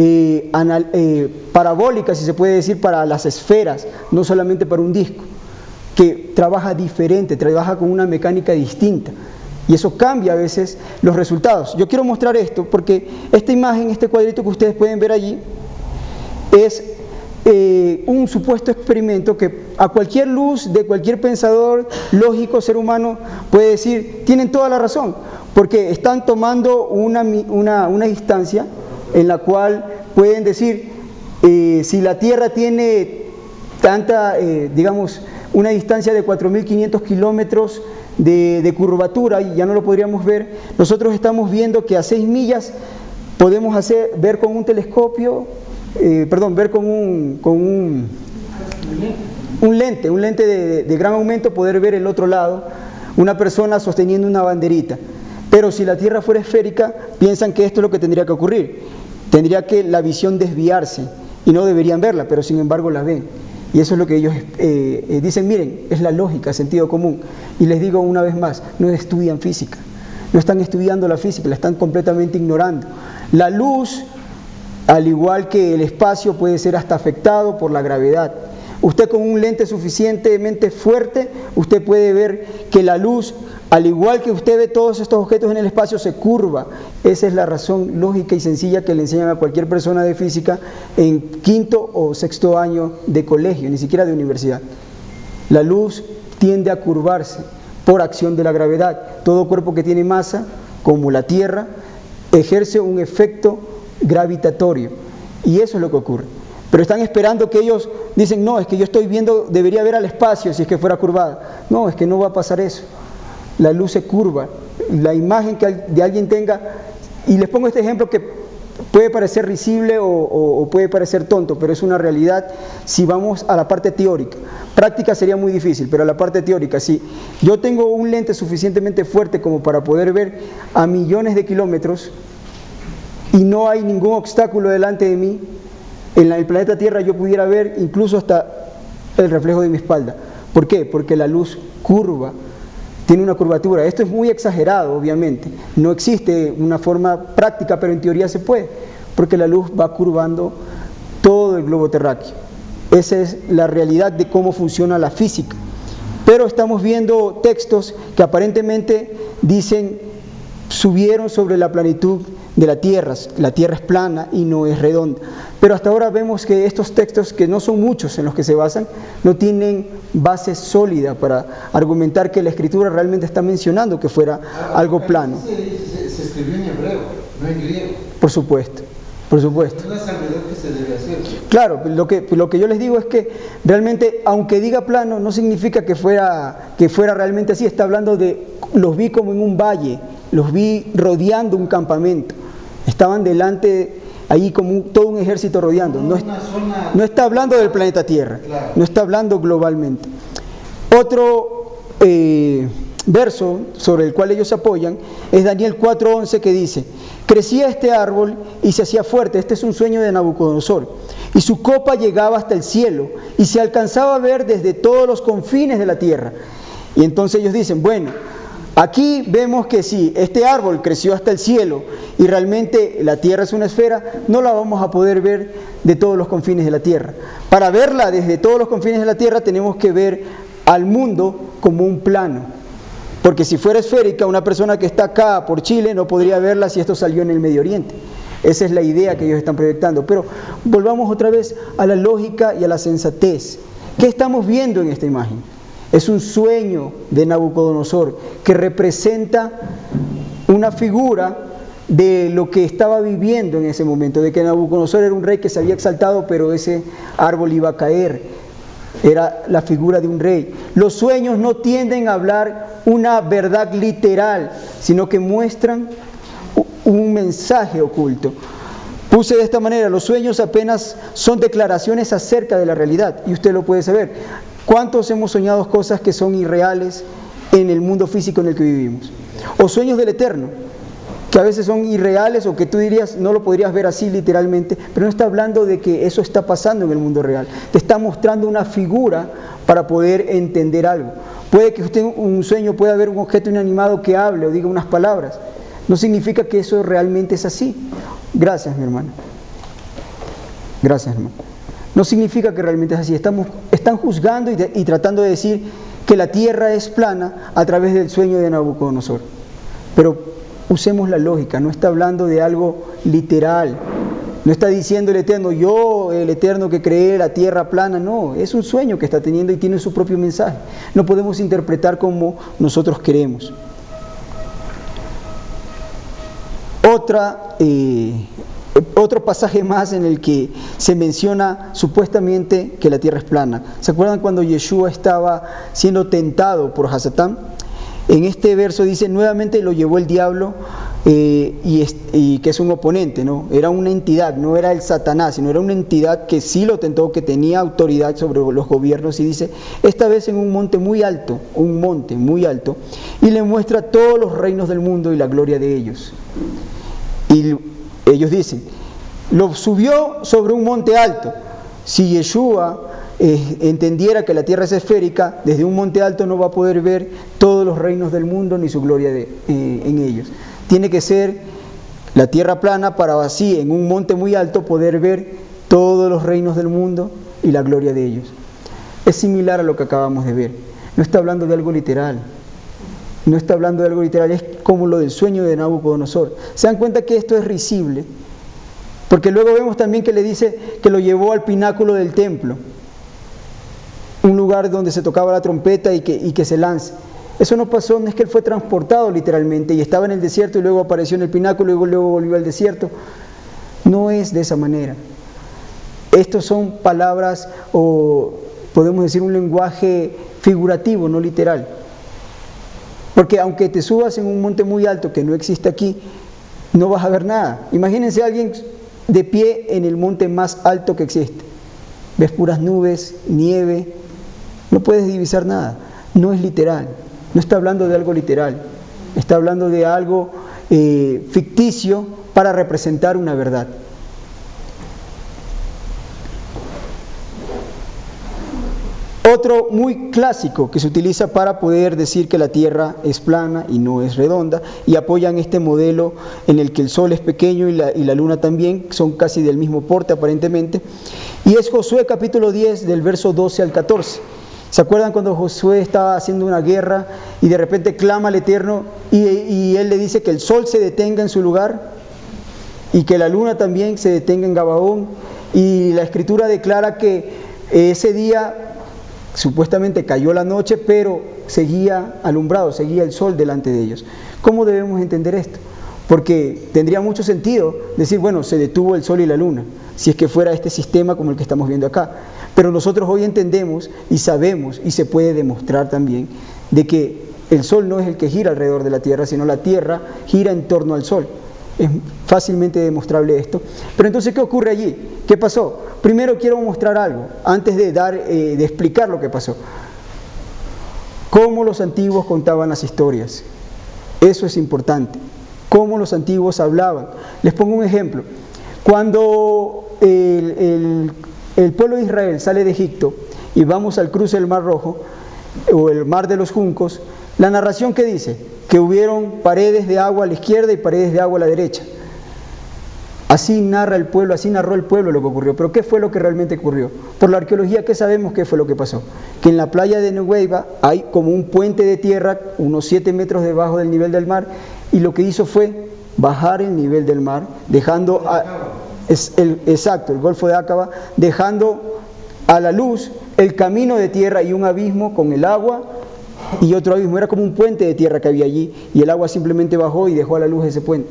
parabólica, si se puede decir, para las esferas, no solamente para un disco, que trabaja diferente, trabaja con una mecánica distinta. Y eso cambia a veces los resultados. Yo quiero mostrar esto porque esta imagen, este cuadrito que ustedes pueden ver allí, es un supuesto experimento que a cualquier luz de cualquier pensador lógico, ser humano, puede decir, tienen toda la razón, porque están tomando una distancia en la cual pueden decir, si la Tierra tiene tanta, digamos, una distancia de 4.500 kilómetros de curvatura, y ya no lo podríamos ver, nosotros estamos viendo que a 6 millas podemos ver con un telescopio, ver con un lente de gran aumento, poder ver el otro lado, una persona sosteniendo una banderita. Pero si la Tierra fuera esférica, piensan que esto es lo que tendría que ocurrir. Tendría que la visión desviarse y no deberían verla, pero sin embargo la ven. Y eso es lo que ellos dicen, miren, es la lógica, sentido común. Y les digo una vez más, no estudian física, no están estudiando la física, la están completamente ignorando. La luz, al igual que el espacio, puede ser hasta afectado por la gravedad. Usted con un lente suficientemente fuerte, usted puede ver que la luz, al igual que usted ve todos estos objetos en el espacio, se curva. Esa es la razón lógica y sencilla que le enseñan a cualquier persona de física en 5º o 6º año de colegio, ni siquiera de universidad. La luz tiende a curvarse por acción de la gravedad. Todo cuerpo que tiene masa, como la Tierra, ejerce un efecto gravitatorio. Y eso es lo que ocurre. Pero están esperando que ellos dicen, no, es que yo estoy viendo, debería ver al espacio si es que fuera curvada. No, es que no va a pasar eso. La luz se curva, la imagen que de alguien tenga, y les pongo este ejemplo que puede parecer risible o puede parecer tonto, pero es una realidad si vamos a la parte teórica. Práctica sería muy difícil, pero a la parte teórica, si yo tengo un lente suficientemente fuerte como para poder ver a millones de kilómetros y no hay ningún obstáculo delante de mí, en el planeta Tierra yo pudiera ver incluso hasta el reflejo de mi espalda. ¿Por qué? Porque la luz curva, tiene una curvatura. Esto es muy exagerado, obviamente. No existe una forma práctica, pero en teoría se puede, porque la luz va curvando todo el globo terráqueo. Esa es la realidad de cómo funciona la física. Pero estamos viendo textos que aparentemente dicen subieron sobre la planitud de la tierra es plana y no es redonda. Pero hasta ahora vemos que estos textos, que no son muchos en los que se basan, no tienen base sólida para argumentar que la Escritura realmente está mencionando que fuera algo plano. Se escribió en hebreo, no en griego. Por supuesto, por supuesto. Es una salvedad que se debe hacer. Claro, lo que yo les digo es que realmente, aunque diga plano, no significa que fuera realmente así. Está hablando de, los vi como en un valle, los vi rodeando un campamento. Estaban delante, ahí como todo un ejército rodeando. No está hablando del planeta Tierra, no está hablando globalmente. Otro verso sobre el cual ellos apoyan es Daniel 4:11, que dice: crecía este árbol y se hacía fuerte. Este es un sueño de Nabucodonosor. Y su copa llegaba hasta el cielo y se alcanzaba a ver desde todos los confines de la tierra. Y entonces ellos dicen, bueno, aquí vemos que si este árbol creció hasta el cielo y realmente la tierra es una esfera, no la vamos a poder ver de todos los confines de la tierra. Para verla desde todos los confines de la tierra tenemos que ver al mundo como un plano. Porque si fuera esférica, una persona que está acá por Chile no podría verla si esto salió en el Medio Oriente. Esa es la idea que ellos están proyectando. Pero volvamos otra vez a la lógica y a la sensatez. ¿Qué estamos viendo en esta imagen? Es un sueño de Nabucodonosor que representa una figura de lo que estaba viviendo en ese momento, de que Nabucodonosor era un rey que se había exaltado, pero ese árbol iba a caer. Era la figura de un rey. Los sueños no tienden a hablar una verdad literal, sino que muestran un mensaje oculto. Puse de esta manera, los sueños apenas son declaraciones acerca de la realidad, y usted lo puede saber. ¿Cuántos hemos soñado cosas que son irreales en el mundo físico en el que vivimos? O sueños del Eterno, que a veces son irreales o que tú dirías, no lo podrías ver así literalmente, pero no está hablando de que eso está pasando en el mundo real. Te está mostrando una figura para poder entender algo. Puede que usted en un sueño pueda ver un objeto inanimado que hable o diga unas palabras. No significa que eso realmente es así. Gracias, mi hermano. Gracias, hermano. No significa que realmente es así. Están juzgando y tratando de decir que la tierra es plana a través del sueño de Nabucodonosor. Pero usemos la lógica, no está hablando de algo literal. No está diciendo el Eterno, yo, el Eterno que creé la tierra plana. No, es un sueño que está teniendo y tiene su propio mensaje. No podemos interpretar como nosotros queremos. Otro pasaje más en el que se menciona supuestamente que la tierra es plana. ¿Se acuerdan cuando Yeshua estaba siendo tentado por Hasatán? En este verso dice, nuevamente lo llevó el diablo, y que es un oponente, ¿no? Era una entidad, no era el Satanás, sino era una entidad que sí lo tentó, que tenía autoridad sobre los gobiernos, y dice, esta vez en un monte muy alto, y le muestra todos los reinos del mundo y la gloria de ellos. Y ellos dicen, lo subió sobre un monte alto. Si Yeshua entendiera que la tierra es esférica, desde un monte alto no va a poder ver todos los reinos del mundo ni su gloria en ellos. Tiene que ser la tierra plana para así en un monte muy alto poder ver todos los reinos del mundo y la gloria de ellos. Es similar a lo que acabamos de ver. No está hablando de algo literal. No está hablando de algo literal, es como lo del sueño de Nabucodonosor. ¿Se dan cuenta que esto es risible? Porque luego vemos también que le dice que lo llevó al pináculo del templo, un lugar donde se tocaba la trompeta y que se lance. Eso no pasó, no es que él fue transportado literalmente y estaba en el desierto y luego apareció en el pináculo y luego volvió al desierto. No es de esa manera. Estos son palabras, o podemos decir un lenguaje figurativo, no literal. Porque aunque te subas en un monte muy alto que no existe aquí, no vas a ver nada. Imagínense a alguien de pie en el monte más alto que existe. Ves puras nubes, nieve, no puedes divisar nada. No es literal, no está hablando de algo literal, está hablando de algo ficticio para representar una verdad. Otro muy clásico que se utiliza para poder decir que la tierra es plana y no es redonda, y apoyan este modelo en el que el sol es pequeño y la luna también, son casi del mismo porte aparentemente, y es Josué capítulo 10 del verso 12 al 14. ¿Se acuerdan cuando Josué estaba haciendo una guerra y de repente clama al Eterno y él le dice que el sol se detenga en su lugar y que la luna también se detenga en Gabaón? Y la Escritura declara que ese día supuestamente cayó la noche, pero seguía alumbrado, seguía el sol delante de ellos. ¿Cómo debemos entender esto? Porque tendría mucho sentido decir, bueno, se detuvo el sol y la luna, si es que fuera este sistema como el que estamos viendo acá. Pero nosotros hoy entendemos y sabemos, y se puede demostrar también, de que el sol no es el que gira alrededor de la tierra, sino la tierra gira en torno al sol. Es fácilmente demostrable esto. Pero entonces, ¿qué ocurre allí? ¿Qué pasó? Primero quiero mostrar algo, antes de explicar lo que pasó. Cómo los antiguos contaban las historias. Eso es importante. Cómo los antiguos hablaban. Les pongo un ejemplo. Cuando el pueblo de Israel sale de Egipto y vamos al cruce del Mar Rojo, o el Mar de los Juncos, la narración que dice que hubieron paredes de agua a la izquierda y paredes de agua a la derecha. Así narra el pueblo, así narró el pueblo lo que ocurrió. Pero ¿qué fue lo que realmente ocurrió? Por la arqueología, ¿qué sabemos qué fue lo que pasó? Que en la playa de Nueiva hay como un puente de tierra, unos 7 metros debajo del nivel del mar, y lo que hizo fue bajar el nivel del mar, dejando el Golfo de Áqaba, dejando a la luz el camino de tierra y un abismo con el agua y otro abismo. Era como un puente de tierra que había allí, y el agua simplemente bajó y dejó a la luz ese puente.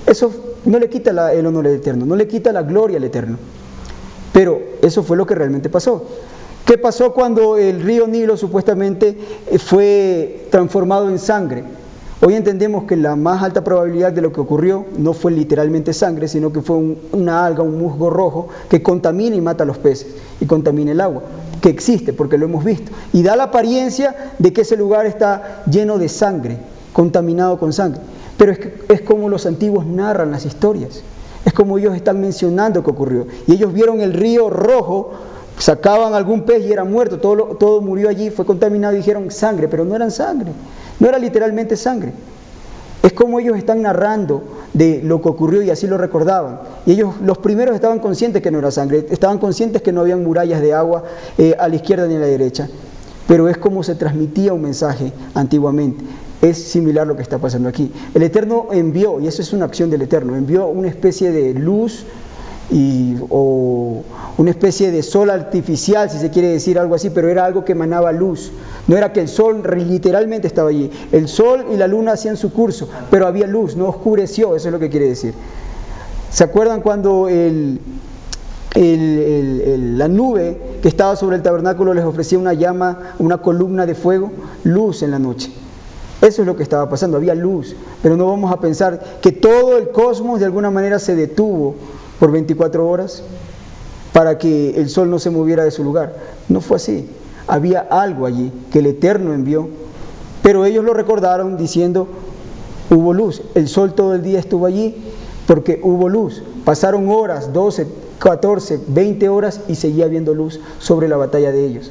Eso no le quita el honor al Eterno, no le quita la gloria al Eterno, pero eso fue lo que realmente pasó. ¿Qué pasó cuando el río Nilo supuestamente fue transformado en sangre? Hoy entendemos que la más alta probabilidad de lo que ocurrió no fue literalmente sangre, sino que fue una alga, un musgo rojo que contamina y mata a los peces y contamina el agua, que existe porque lo hemos visto, y da la apariencia de que ese lugar está lleno de sangre, contaminado con sangre. Pero es como los antiguos narran las historias, es como ellos están mencionando que ocurrió. Y ellos vieron el río rojo, sacaban algún pez y era muerto, todo murió allí, fue contaminado, y dijeron sangre, pero no eran sangre, no era literalmente sangre. Es como ellos están narrando de lo que ocurrió y así lo recordaban. Y ellos, los primeros, estaban conscientes que no era sangre, estaban conscientes que no habían murallas de agua a la izquierda ni a la derecha. Pero es como se transmitía un mensaje antiguamente. Es similar lo que está pasando aquí. El Eterno envió, y eso es una acción del Eterno, envió una especie de luz o una especie de sol artificial, si se quiere decir algo así, pero era algo que emanaba luz. No era que el sol literalmente estaba allí. El sol y la luna hacían su curso, pero había luz, no oscureció, eso es lo que quiere decir. ¿Se acuerdan cuando la nube que estaba sobre el tabernáculo les ofrecía una llama, una columna de fuego? Luz en la noche. Eso es lo que estaba pasando, había luz, pero no vamos a pensar que todo el cosmos de alguna manera se detuvo por 24 horas para que el sol no se moviera de su lugar. No fue así, había algo allí que el Eterno envió, pero ellos lo recordaron diciendo, hubo luz, el sol todo el día estuvo allí porque hubo luz. Pasaron horas, 12, 14, 20 horas y seguía habiendo luz sobre la batalla de ellos.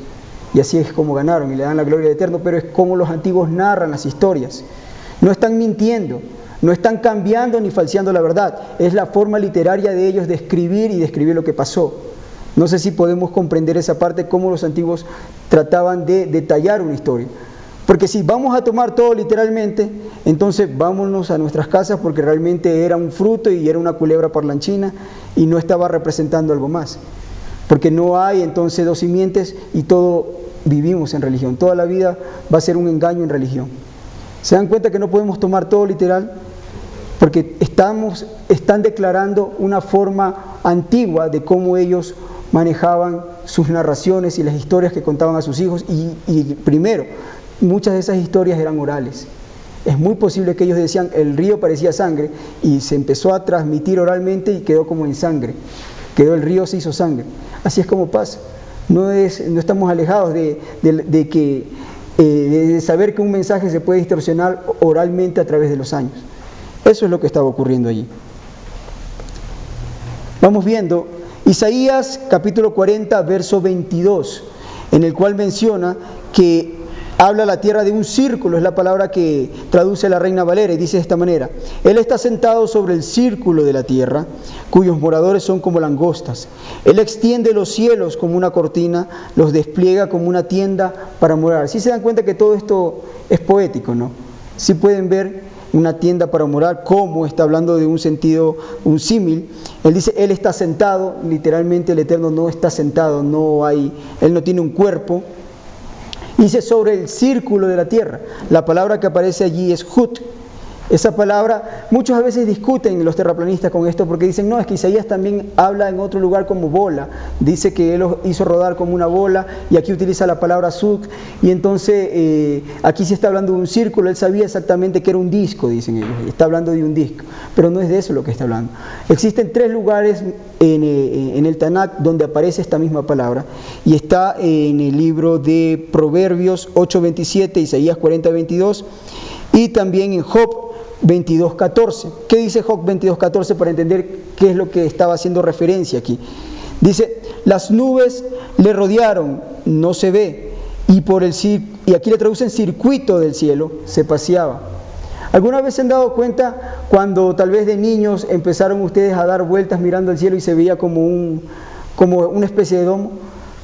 Y así es como ganaron y le dan la gloria al Eterno, pero es como los antiguos narran las historias. No están mintiendo, no están cambiando ni falseando la verdad. Es la forma literaria de ellos de escribir y describir lo que pasó. No sé si podemos comprender esa parte, cómo los antiguos trataban de detallar una historia. Porque si vamos a tomar todo literalmente, entonces vámonos a nuestras casas, porque realmente era un fruto y era una culebra parlanchina y no estaba representando algo más. Porque no hay entonces dos simientes y todo vivimos en religión. Toda la vida va a ser un engaño en religión. ¿Se dan cuenta que no podemos tomar todo literal? Porque están declarando una forma antigua de cómo ellos manejaban sus narraciones y las historias que contaban a sus hijos. Y primero, muchas de esas historias eran orales. Es muy posible que ellos decían, el río parecía sangre, y se empezó a transmitir oralmente y quedó como en sangre. Quedó el río, se hizo sangre. Así es como pasa. No estamos alejados de saber que un mensaje se puede distorsionar oralmente a través de los años. Eso es lo que estaba ocurriendo allí. Vamos viendo Isaías capítulo 40, verso 22, en el cual menciona que habla la tierra de un círculo, es la palabra que traduce la Reina Valera, y dice de esta manera: Él está sentado sobre el círculo de la tierra, cuyos moradores son como langostas. Él extiende los cielos como una cortina, los despliega como una tienda para morar. ¿Sí se dan cuenta que todo esto es poético, no? Sí pueden ver una tienda para morar, cómo está hablando de un sentido, un símil. Él dice, Él está sentado, literalmente el Eterno no está sentado, Él no tiene un cuerpo. Dice sobre el círculo de la tierra. La palabra que aparece allí es Hut. Esa palabra, muchos a veces discuten los terraplanistas con esto porque dicen, no, es que Isaías también habla en otro lugar como bola. Dice que Él los hizo rodar como una bola, y aquí utiliza la palabra Suk, y entonces aquí se está hablando de un círculo. Él sabía exactamente que era un disco, dicen ellos, está hablando de un disco, pero no es de eso lo que está hablando. Existen 3 lugares en el Tanakh donde aparece esta misma palabra, y está en el libro de Proverbios 8:27, Isaías 40:22, y también en Job 22:14. ¿Qué dice Job 22:14 para entender qué es lo que estaba haciendo referencia aquí? Dice, las nubes le rodearon, no se ve, y aquí le traducen circuito del cielo, se paseaba. ¿Alguna vez se han dado cuenta cuando tal vez de niños empezaron ustedes a dar vueltas mirando al cielo y se veía como una especie de domo?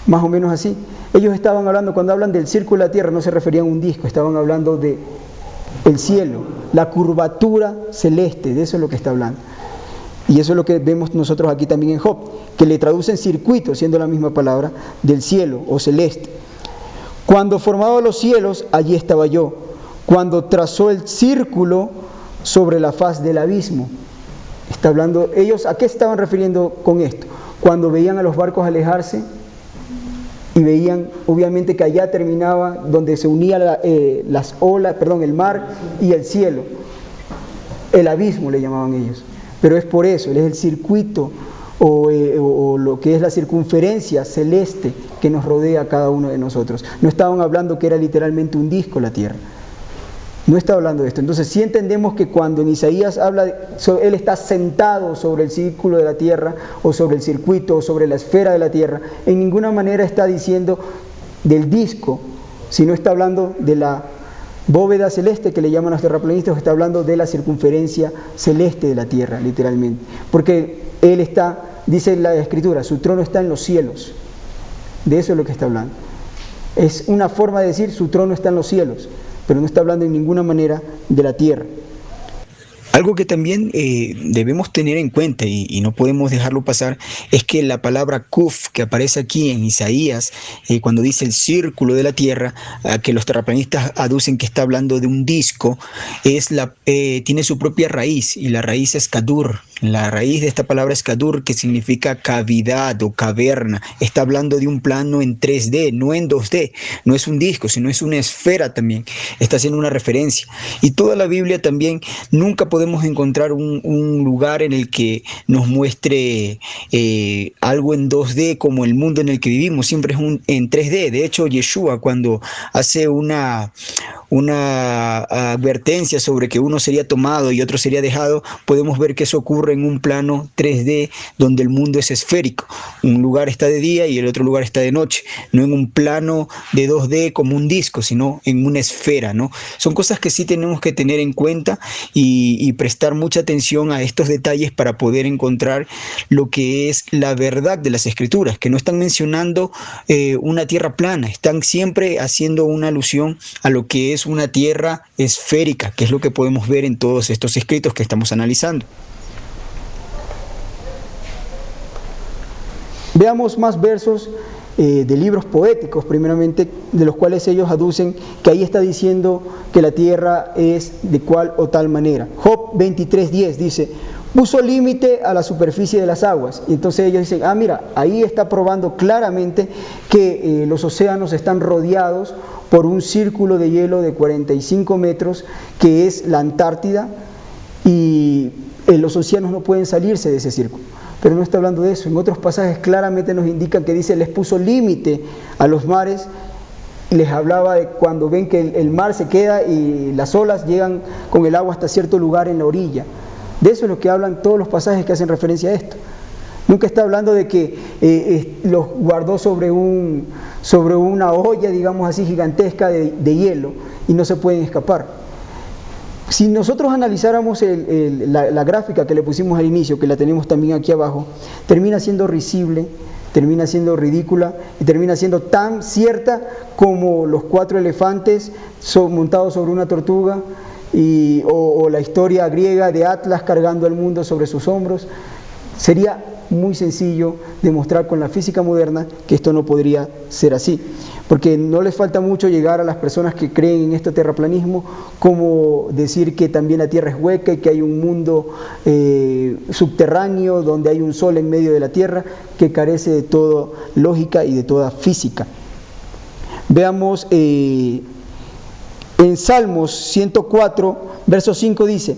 Más o menos así. Ellos estaban hablando, cuando hablan del círculo de la tierra, no se referían a un disco, estaban hablando de el cielo, la curvatura celeste, de eso es lo que está hablando. Y eso es lo que vemos nosotros aquí también en Job, que le traducen circuito, siendo la misma palabra, del cielo o celeste. Cuando formaba los cielos, allí estaba yo. Cuando trazó el círculo sobre la faz del abismo. Está hablando, ellos, ¿a qué estaban refiriendo con esto? Cuando veían a los barcos alejarse y veían obviamente que allá terminaba donde se unía el mar y el cielo. El abismo le llamaban ellos. Pero es por eso, Él es el circuito o lo que es la circunferencia celeste que nos rodea a cada uno de nosotros. No estaban hablando que era literalmente un disco la tierra. No está hablando de esto. Entonces sí entendemos que cuando en Isaías habla, Él está sentado sobre el círculo de la tierra, o sobre el circuito, o sobre la esfera de la tierra, en ninguna manera está diciendo del disco, sino está hablando de la bóveda celeste que le llaman los terraplanistas, está hablando de la circunferencia celeste de la tierra, literalmente. Porque Él está, dice la Escritura, su trono está en los cielos. De eso es lo que está hablando. Es una forma de decir, su trono está en los cielos, pero no está hablando en ninguna manera de la tierra. Algo que también debemos tener en cuenta y no podemos dejarlo pasar es que la palabra kuf que aparece aquí en Isaías, cuando dice el círculo de la tierra, que los terraplanistas aducen que está hablando de un disco, tiene su propia raíz, y la raíz es kadur. La raíz de esta palabra es kadur, que significa cavidad o caverna. Está hablando de un plano en 3D, no en 2D. No es un disco, sino es una esfera también. Está haciendo una referencia. Y toda la Biblia también, nunca podemos encontrar un lugar en el que nos muestre algo en 2D como el mundo en el que vivimos. Siempre es en 3D. De hecho, Yeshua, cuando hace una advertencia sobre que uno sería tomado y otro sería dejado, podemos ver que eso ocurre en un plano 3D donde el mundo es esférico. Un lugar está de día y el otro lugar está de noche, no en un plano de 2D como un disco, sino en una esfera, ¿no? Son cosas que sí tenemos que tener en cuenta y prestar mucha atención a estos detalles para poder encontrar lo que es la verdad de las Escrituras, que no están mencionando una tierra plana, están siempre haciendo una alusión a lo que es una tierra esférica, que es lo que podemos ver en todos estos escritos que estamos analizando. Veamos más versos de libros poéticos, primeramente, de los cuales ellos aducen que ahí está diciendo que la tierra es de cual o tal manera. Job 23:10 dice, puso límite a la superficie de las aguas. Y entonces ellos dicen, mira, ahí está probando claramente que los océanos están rodeados por un círculo de hielo de 45 metros, que es la Antártida, y los océanos no pueden salirse de ese círculo. Pero no está hablando de eso. En otros pasajes claramente nos indican que dice, les puso límite a los mares, y les hablaba de cuando ven que el mar se queda y las olas llegan con el agua hasta cierto lugar en la orilla. De eso es lo que hablan todos los pasajes que hacen referencia a esto. Nunca está hablando de que los guardó sobre una olla, digamos así, gigantesca de hielo y no se pueden escapar. Si nosotros analizáramos la gráfica que le pusimos al inicio, que la tenemos también aquí abajo, termina siendo risible, termina siendo ridícula y termina siendo tan cierta como los 4 elefantes montados sobre una tortuga o la historia griega de Atlas cargando al mundo sobre sus hombros. Sería muy sencillo demostrar con la física moderna que esto no podría ser así, porque no les falta mucho llegar a las personas que creen en este terraplanismo, como decir que también la Tierra es hueca y que hay un mundo subterráneo donde hay un sol en medio de la Tierra, que carece de toda lógica y de toda física. Veamos en Salmos 104, verso 5 dice: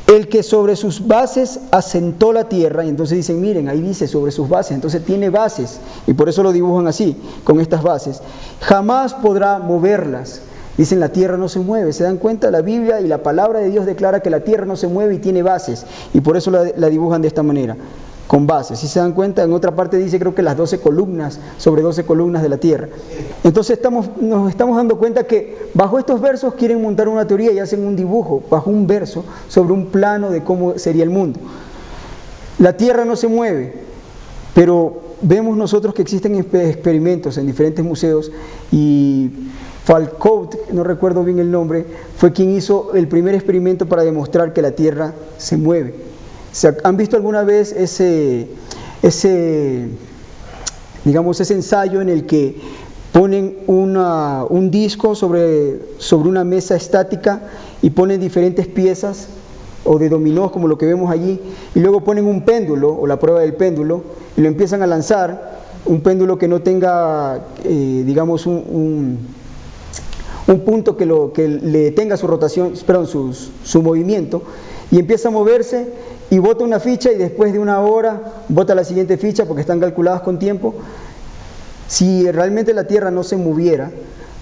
el que sobre sus bases asentó la tierra. Y entonces dicen, miren, ahí dice sobre sus bases, entonces tiene bases, y por eso lo dibujan así, con estas bases. Jamás podrá moverlas. Dicen, la tierra no se mueve. ¿Se dan cuenta? La Biblia y la palabra de Dios declara que la tierra no se mueve y tiene bases, y por eso la dibujan de esta manera, con bases. Si se dan cuenta, en otra parte dice, creo que las 12 columnas, sobre 12 columnas de la tierra. Entonces nos estamos dando cuenta que bajo estos versos quieren montar una teoría y hacen un dibujo bajo un verso sobre un plano de cómo sería el mundo. La tierra no se mueve, pero vemos nosotros que existen experimentos en diferentes museos, y Foucault, no recuerdo bien el nombre, fue quien hizo el primer experimento para demostrar que la tierra se mueve. ¿Han visto alguna vez ese ensayo en el que ponen un disco sobre una mesa estática y ponen diferentes piezas o de dominó, como lo que vemos allí, y luego ponen un péndulo o la prueba del péndulo y lo empiezan a lanzar, un péndulo que no tenga un punto que le tenga su rotación, su movimiento, y empieza a moverse y bota una ficha, y después de una hora bota la siguiente ficha porque están calculadas con tiempo. Si realmente la Tierra no se moviera,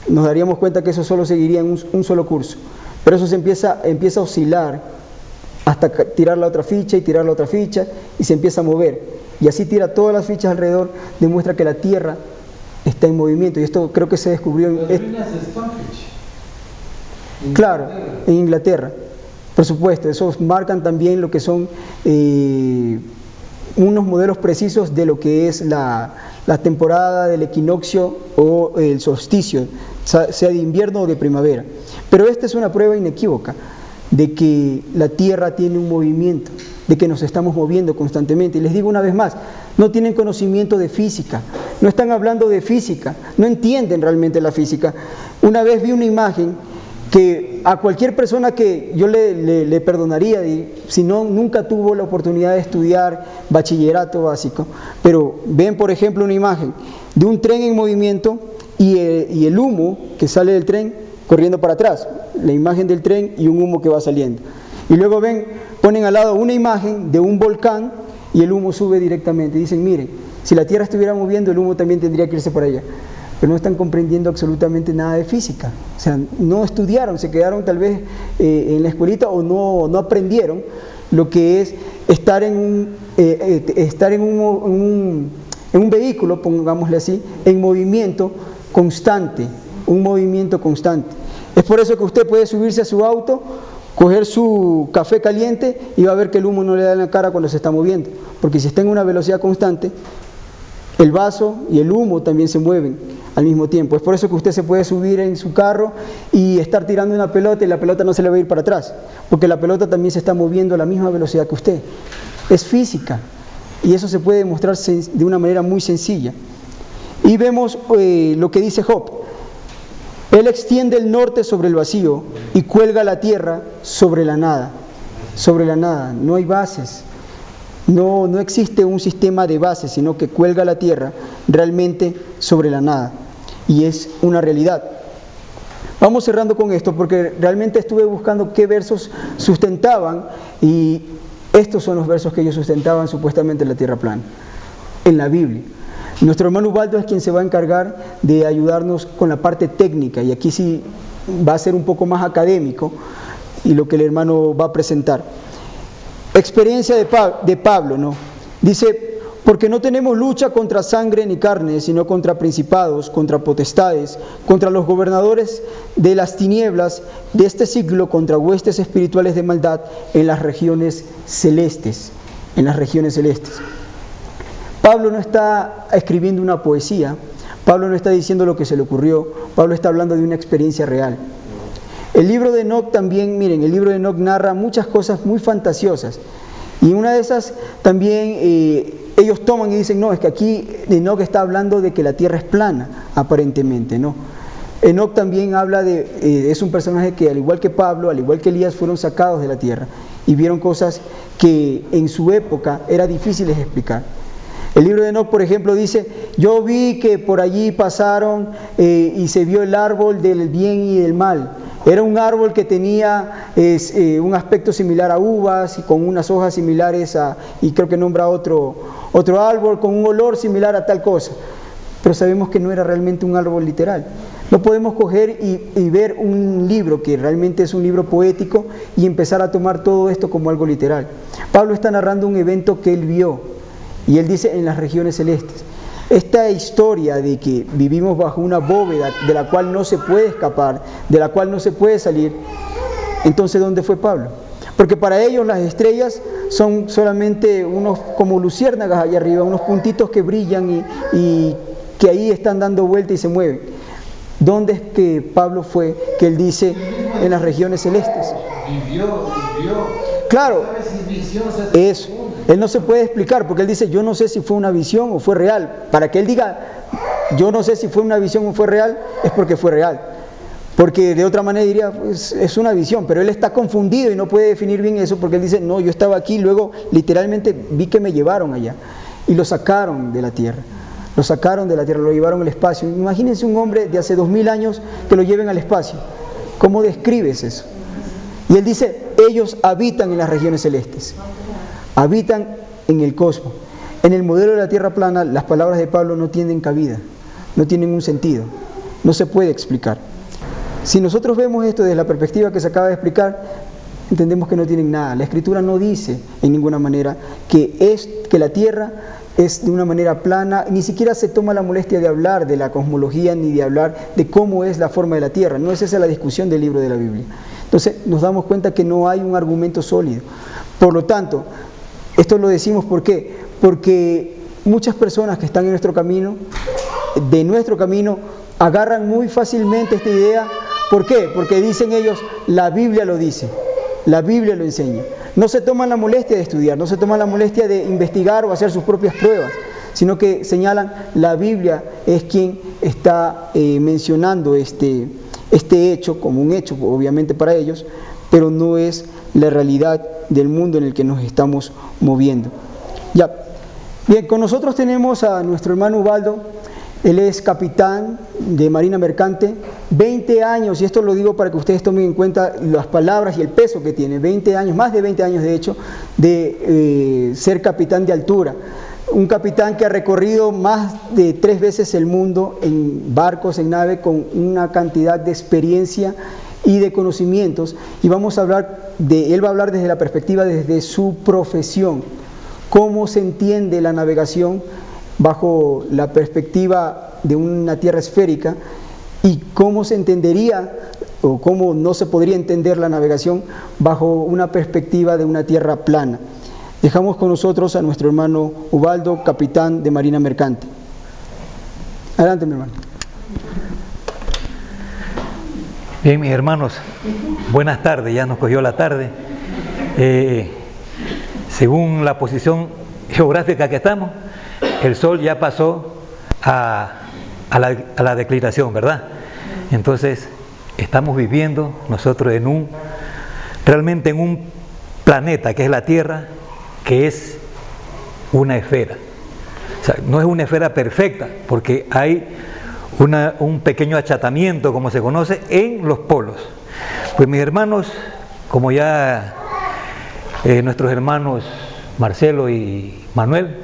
nos daríamos cuenta que eso solo seguiría en un solo curso, pero eso se empieza a oscilar hasta tirar la otra ficha y tirar la otra ficha, y se empieza a mover, y así tira todas las fichas alrededor, demuestra que la Tierra está en movimiento. Y esto creo que se descubrió claro, en Inglaterra. Por supuesto, esos marcan también lo que son unos modelos precisos de lo que es la temporada del equinoccio o el solsticio, sea de invierno o de primavera. Pero esta es una prueba inequívoca de que la Tierra tiene un movimiento, de que nos estamos moviendo constantemente. Y les digo una vez más, no tienen conocimiento de física, no están hablando de física, no entienden realmente la física. Una vez vi una imagen que a cualquier persona que yo le perdonaría si nunca tuvo la oportunidad de estudiar bachillerato básico, pero ven por ejemplo una imagen de un tren en movimiento y el humo que sale del tren corriendo para atrás, la imagen del tren y un humo que va saliendo, y luego ponen al lado una imagen de un volcán y el humo sube directamente, y dicen, miren, si la Tierra estuviera moviendo, el humo también tendría que irse para allá. Pero no están comprendiendo absolutamente nada de física, o sea, no estudiaron, se quedaron tal vez en la escuelita, o no aprendieron lo que es estar en un vehículo, pongámosle así, en movimiento constante, un movimiento constante. Es por eso que usted puede subirse a su auto, coger su café caliente y va a ver que el humo no le da en la cara cuando se está moviendo, porque si está en una velocidad constante, el vaso y el humo también se mueven al mismo tiempo. Es por eso que usted se puede subir en su carro y estar tirando una pelota y la pelota no se le va a ir para atrás, porque la pelota también se está moviendo a la misma velocidad que usted. Es física, y eso se puede demostrar de una manera muy sencilla. Y vemos lo que dice Job: él extiende el norte sobre el vacío y cuelga la tierra sobre la nada. Sobre la nada, no hay bases. No existe un sistema de bases, sino que cuelga la tierra realmente sobre la nada, y es una realidad. Vamos cerrando con esto, porque realmente estuve buscando qué versos sustentaban, y estos son los versos que ellos sustentaban supuestamente la tierra plana, en la Biblia. Nuestro hermano Ubaldo es quien se va a encargar de ayudarnos con la parte técnica, y aquí sí va a ser un poco más académico, y lo que el hermano va a presentar. Experiencia de Pablo, ¿no? Dice, Porque no tenemos lucha contra sangre ni carne, sino contra principados, contra potestades, contra los gobernadores de las tinieblas de este siglo, contra huestes espirituales de maldad en las regiones celestes. En las regiones celestes. Pablo no está escribiendo una poesía, Pablo no está diciendo lo que se le ocurrió, Pablo está hablando de una experiencia real. El libro de Enoc también, miren, el libro de Enoc narra muchas cosas muy fantasiosas. Y una de esas también ellos toman y dicen, no, es que aquí Enoc está hablando de que la tierra es plana, aparentemente, ¿no? Enoc también habla es un personaje que al igual que Pablo, al igual que Elías, fueron sacados de la tierra y vieron cosas que en su época era difíciles de explicar. El libro de Enoc, por ejemplo, dice, yo vi que por allí pasaron y se vio el árbol del bien y del mal. Era un árbol que tenía un aspecto similar a uvas y con unas hojas similares y creo que nombra otro árbol con un olor similar a tal cosa. Pero sabemos que no era realmente un árbol literal. No podemos coger y ver un libro que realmente es un libro poético y empezar a tomar todo esto como algo literal. Pablo está narrando un evento que él vio y él dice en las regiones celestes. Esta historia de que vivimos bajo una bóveda de la cual no se puede escapar, de la cual no se puede salir, entonces ¿dónde fue Pablo? Porque para ellos las estrellas son solamente unos como luciérnagas allá arriba, unos puntitos que brillan y que ahí están dando vuelta y se mueven. ¿Dónde es que Pablo fue? Que él dice en las regiones celestes. Vivió. Claro, eso. Él no se puede explicar porque él dice, yo no sé si fue una visión o fue real. Para que él diga, yo no sé si fue una visión o fue real, es porque fue real. Porque de otra manera diría, pues, es una visión, pero él está confundido y no puede definir bien eso porque él dice, no, yo estaba aquí, luego literalmente vi que me llevaron allá y lo sacaron de la tierra. Lo sacaron de la tierra, lo llevaron al espacio. Imagínense un hombre de hace 2000 años que lo lleven al espacio. ¿Cómo describes eso? Y él dice, ellos habitan en las regiones celestes, habitan en el cosmos. En el modelo de la tierra plana, las palabras de Pablo no tienen cabida, no tienen un sentido, no se puede explicar. Si nosotros vemos esto desde la perspectiva que se acaba de explicar, entendemos que no tienen nada. La Escritura no dice en ninguna manera que la tierra es de una manera plana, ni siquiera se toma la molestia de hablar de la cosmología ni de hablar de cómo es la forma de la tierra. No es esa la discusión del libro de la Biblia. Entonces nos damos cuenta que no hay un argumento sólido. Por lo tanto, esto lo decimos ¿por qué? Porque muchas personas que están en nuestro camino, agarran muy fácilmente esta idea. ¿Por qué? Porque dicen ellos, la Biblia lo dice, la Biblia lo enseña. No se toman la molestia de estudiar, no se toman la molestia de investigar o hacer sus propias pruebas, sino que señalan, la Biblia es quien está mencionando este hecho como un hecho, obviamente para ellos, pero no es la realidad del mundo en el que nos estamos moviendo. Ya. Bien, con nosotros tenemos a nuestro hermano Ubaldo. Él es capitán de Marina Mercante, 20 años, y esto lo digo para que ustedes tomen en cuenta las palabras y el peso que tiene, 20 años, más de 20 años de hecho, de ser capitán de altura. Un capitán que ha recorrido más de 3 veces el mundo en barcos, en nave, con una cantidad de experiencia y de conocimientos, y vamos a hablar él va a hablar desde la perspectiva, desde su profesión, cómo se entiende la navegación bajo la perspectiva de una tierra esférica y cómo se entendería o cómo no se podría entender la navegación bajo una perspectiva de una tierra plana. Dejamos con nosotros a nuestro hermano Ubaldo, capitán de Marina Mercante. Adelante, mi hermano. Bien, mis hermanos, buenas tardes, ya nos cogió la tarde. Según la posición geográfica que estamos, el sol ya pasó a la declinación, ¿verdad? Entonces, estamos viviendo nosotros realmente en un planeta que es la Tierra, que es una esfera. O sea, no es una esfera perfecta, porque hay un pequeño achatamiento, como se conoce, en los polos. Pues mis hermanos, como ya nuestros hermanos Marcelo y Manuel,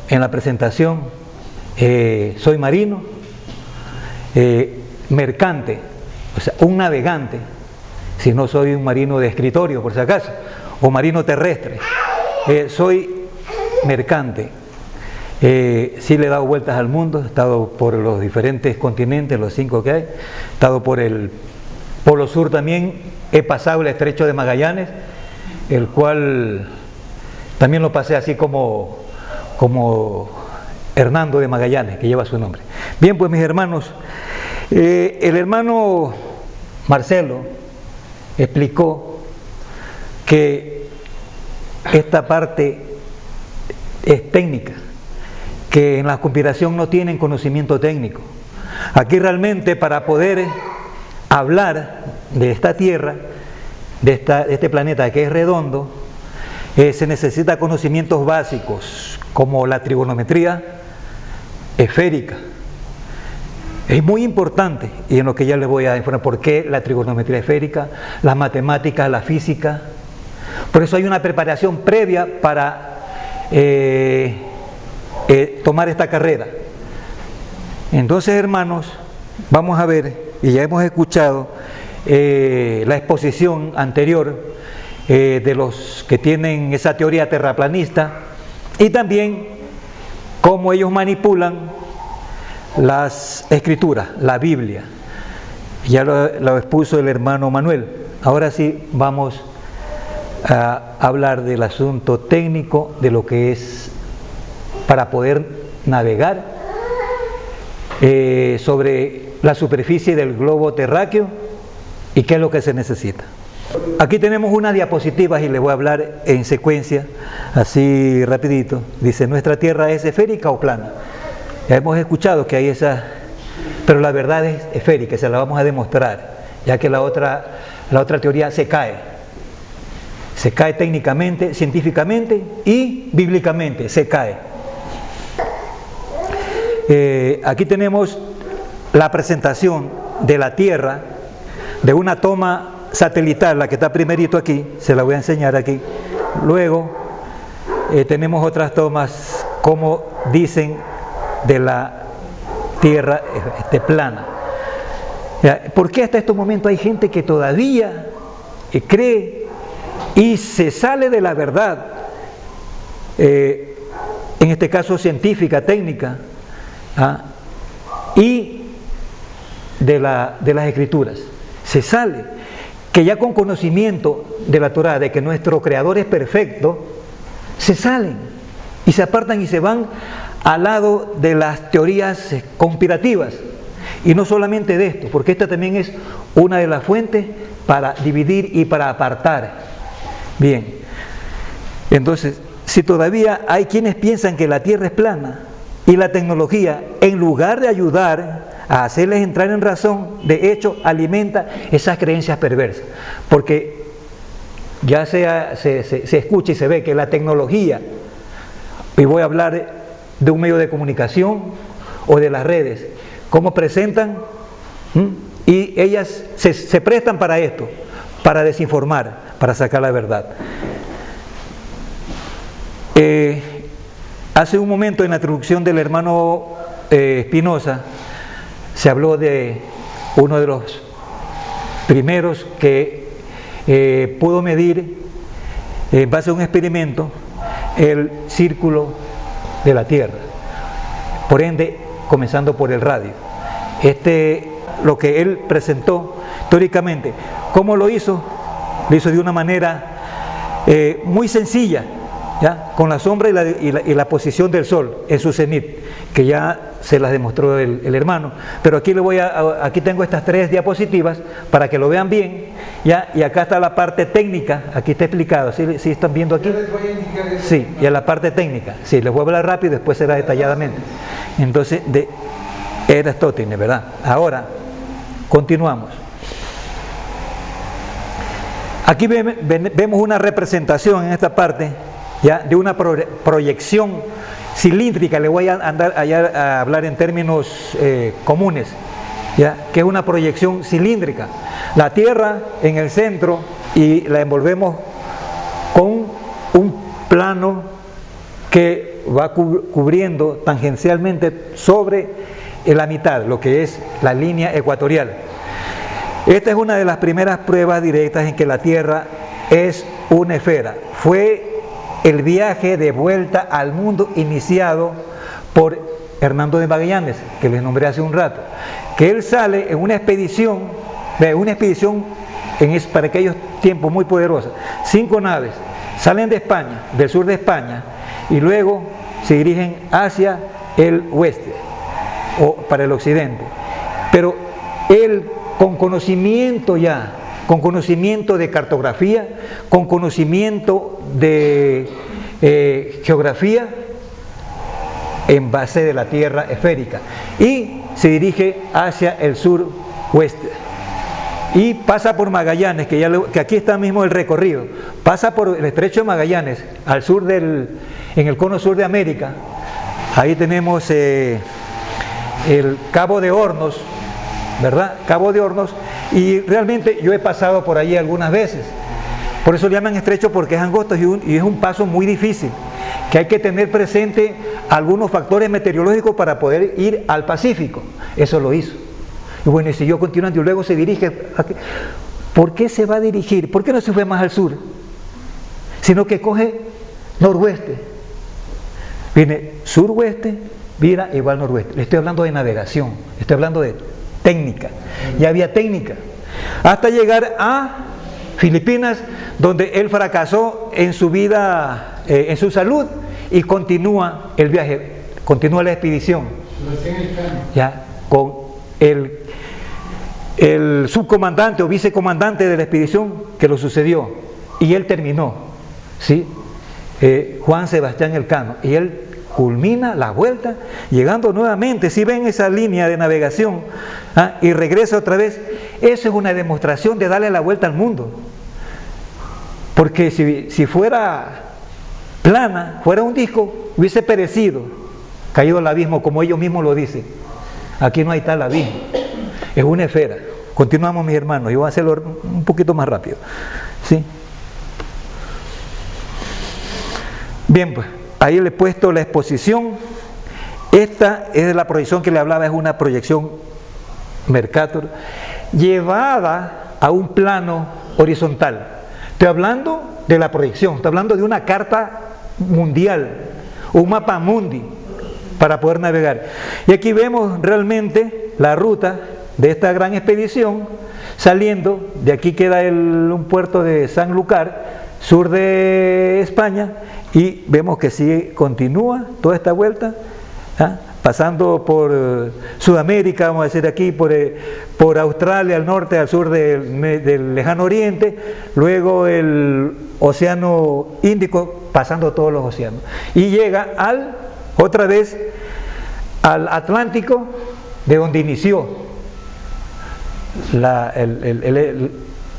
en la presentación, soy marino, mercante, o sea, un navegante, si no soy un marino de escritorio, por si acaso, o marino terrestre. Soy mercante. Sí le he dado vueltas al mundo, he estado por los diferentes continentes, los 5 que hay, he estado por el Polo Sur también, he pasado el Estrecho de Magallanes, el cual también lo pasé así como Hernando de Magallanes, que lleva su nombre. Bien, pues mis hermanos, el hermano Marcelo explicó que esta parte es técnica, que en la conspiración no tienen conocimiento técnico. Aquí realmente para poder hablar de esta tierra, de este planeta que es redondo, se necesita conocimientos básicos como la trigonometría esférica. Es muy importante, y en lo que ya les voy a informar por qué la trigonometría esférica, las matemáticas, la física. Por eso hay una preparación previa para tomar esta carrera. Entonces, hermanos, vamos a ver, y ya hemos escuchado la exposición anterior de los que tienen esa teoría terraplanista, y también cómo ellos manipulan las escrituras, la Biblia. Ya lo expuso el hermano Manuel. Ahora sí vamos a hablar del asunto técnico, de lo que es para poder navegar sobre la superficie del globo terráqueo y qué es lo que se necesita. Aquí tenemos unas diapositivas y les voy a hablar en secuencia, así rapidito. Dice, ¿nuestra Tierra es esférica o plana? Ya hemos escuchado que hay esa, pero la verdad es esférica, se la vamos a demostrar, ya que la otra teoría se cae técnicamente, científicamente y bíblicamente, se cae. Aquí tenemos la presentación de la Tierra, de una toma satelital, la que está primerito aquí, se la voy a enseñar aquí. Luego tenemos otras tomas, como dicen, de la Tierra plana. ¿Por qué hasta estos momentos hay gente que todavía cree y se sale de la verdad, en este caso científica, técnica, y de las escrituras? Se sale, que ya con conocimiento de la Torá, de que nuestro Creador es perfecto, se salen y se apartan y se van al lado de las teorías conspirativas. Y no solamente de esto, porque esta también es una de las fuentes para dividir y para apartar. Bien, entonces, si todavía hay quienes piensan que la Tierra es plana y la tecnología, en lugar de ayudar a hacerles entrar en razón, de hecho alimenta esas creencias perversas, porque ya se escucha y se ve que la tecnología, y voy a hablar de un medio de comunicación o de las redes, cómo presentan, y ellas se prestan para esto, para desinformar, para sacar la verdad. Hace un momento en la introducción del hermano Espinosa se habló de uno de los primeros que pudo medir, en base a un experimento, el círculo de la Tierra, por ende comenzando por el radio. Lo que él presentó teóricamente, ¿cómo lo hizo? Lo hizo de una manera muy sencilla, ¿ya? Con la sombra y la posición del sol en su cenit, que ya se las demostró el hermano. Pero aquí aquí tengo estas 3 diapositivas para que lo vean bien, ¿ya? Y acá está la parte técnica, aquí está explicado. ¿Sí están viendo aquí? Sí, y a la parte técnica. Sí, les voy a hablar rápido y después será detalladamente. Entonces, de Aristóteles, ¿verdad? Ahora, continuamos. Aquí vemos una representación en esta parte, ¿ya? De una proyección cilíndrica. Le voy a hablar en términos comunes, ¿ya? Que es una proyección cilíndrica. La Tierra en el centro y la envolvemos con un plano que va cubriendo tangencialmente sobre la mitad, lo que es la línea ecuatorial. Esta es una de las primeras pruebas directas en que la Tierra es una esfera. Fue el viaje de vuelta al mundo iniciado por Hernando de Magallanes, que les nombré hace un rato, que él sale en una expedición para aquellos tiempos muy poderosa, 5 naves, salen de España, del sur de España, y luego se dirigen hacia el oeste, o para el occidente. Pero él, con conocimiento de cartografía, con conocimiento de geografía, en base de la Tierra esférica, y se dirige hacia el sur-oeste. Y pasa por Magallanes, que aquí está mismo el recorrido, pasa por el estrecho de Magallanes, al sur en el cono sur de América. Ahí tenemos el Cabo de Hornos, ¿verdad? Cabo de Hornos, y realmente yo he pasado por allí algunas veces. Por eso le llaman estrecho, porque es angosto y es un paso muy difícil, que hay que tener presente algunos factores meteorológicos para poder ir al Pacífico. Eso lo hizo. Y bueno, y siguió continuando y luego se dirige. ¿Por qué se va a dirigir? ¿Por qué no se fue más al sur? Sino que coge noroeste. Viene sur-oeste, vira igual noroeste. Le estoy hablando de navegación, estoy hablando de técnica. Ya había técnica. Hasta llegar a Filipinas, donde él fracasó en su vida, en su salud, y continúa el viaje, continúa la expedición. Ya, con el subcomandante o vicecomandante de la expedición que lo sucedió, y él terminó, ¿sí? Juan Sebastián Elcano, y él culmina la vuelta llegando nuevamente. Si ven esa línea de navegación, y regresa otra vez, eso es una demostración de darle la vuelta al mundo, porque si fuera plana, fuera un disco, hubiese perecido, caído al abismo, como ellos mismos lo dicen. Aquí no hay tal abismo, es una esfera. Continuamos, mis hermanos, y voy a hacerlo un poquito más rápido, ¿sí? Bien, pues ahí le he puesto la exposición. Esta es la proyección que le hablaba, es una proyección Mercator llevada a un plano horizontal. Estoy hablando de la proyección, estoy hablando de una carta mundial, un mapa mundi para poder navegar. Y aquí vemos realmente la ruta de esta gran expedición, saliendo, de aquí queda un puerto de Sanlúcar, sur de España, y vemos que sigue, continúa toda esta vuelta, pasando por Sudamérica, vamos a decir aquí, por Australia al norte, al sur del lejano oriente, luego el Océano Índico, pasando todos los océanos, y llega otra vez al Atlántico, de donde inició la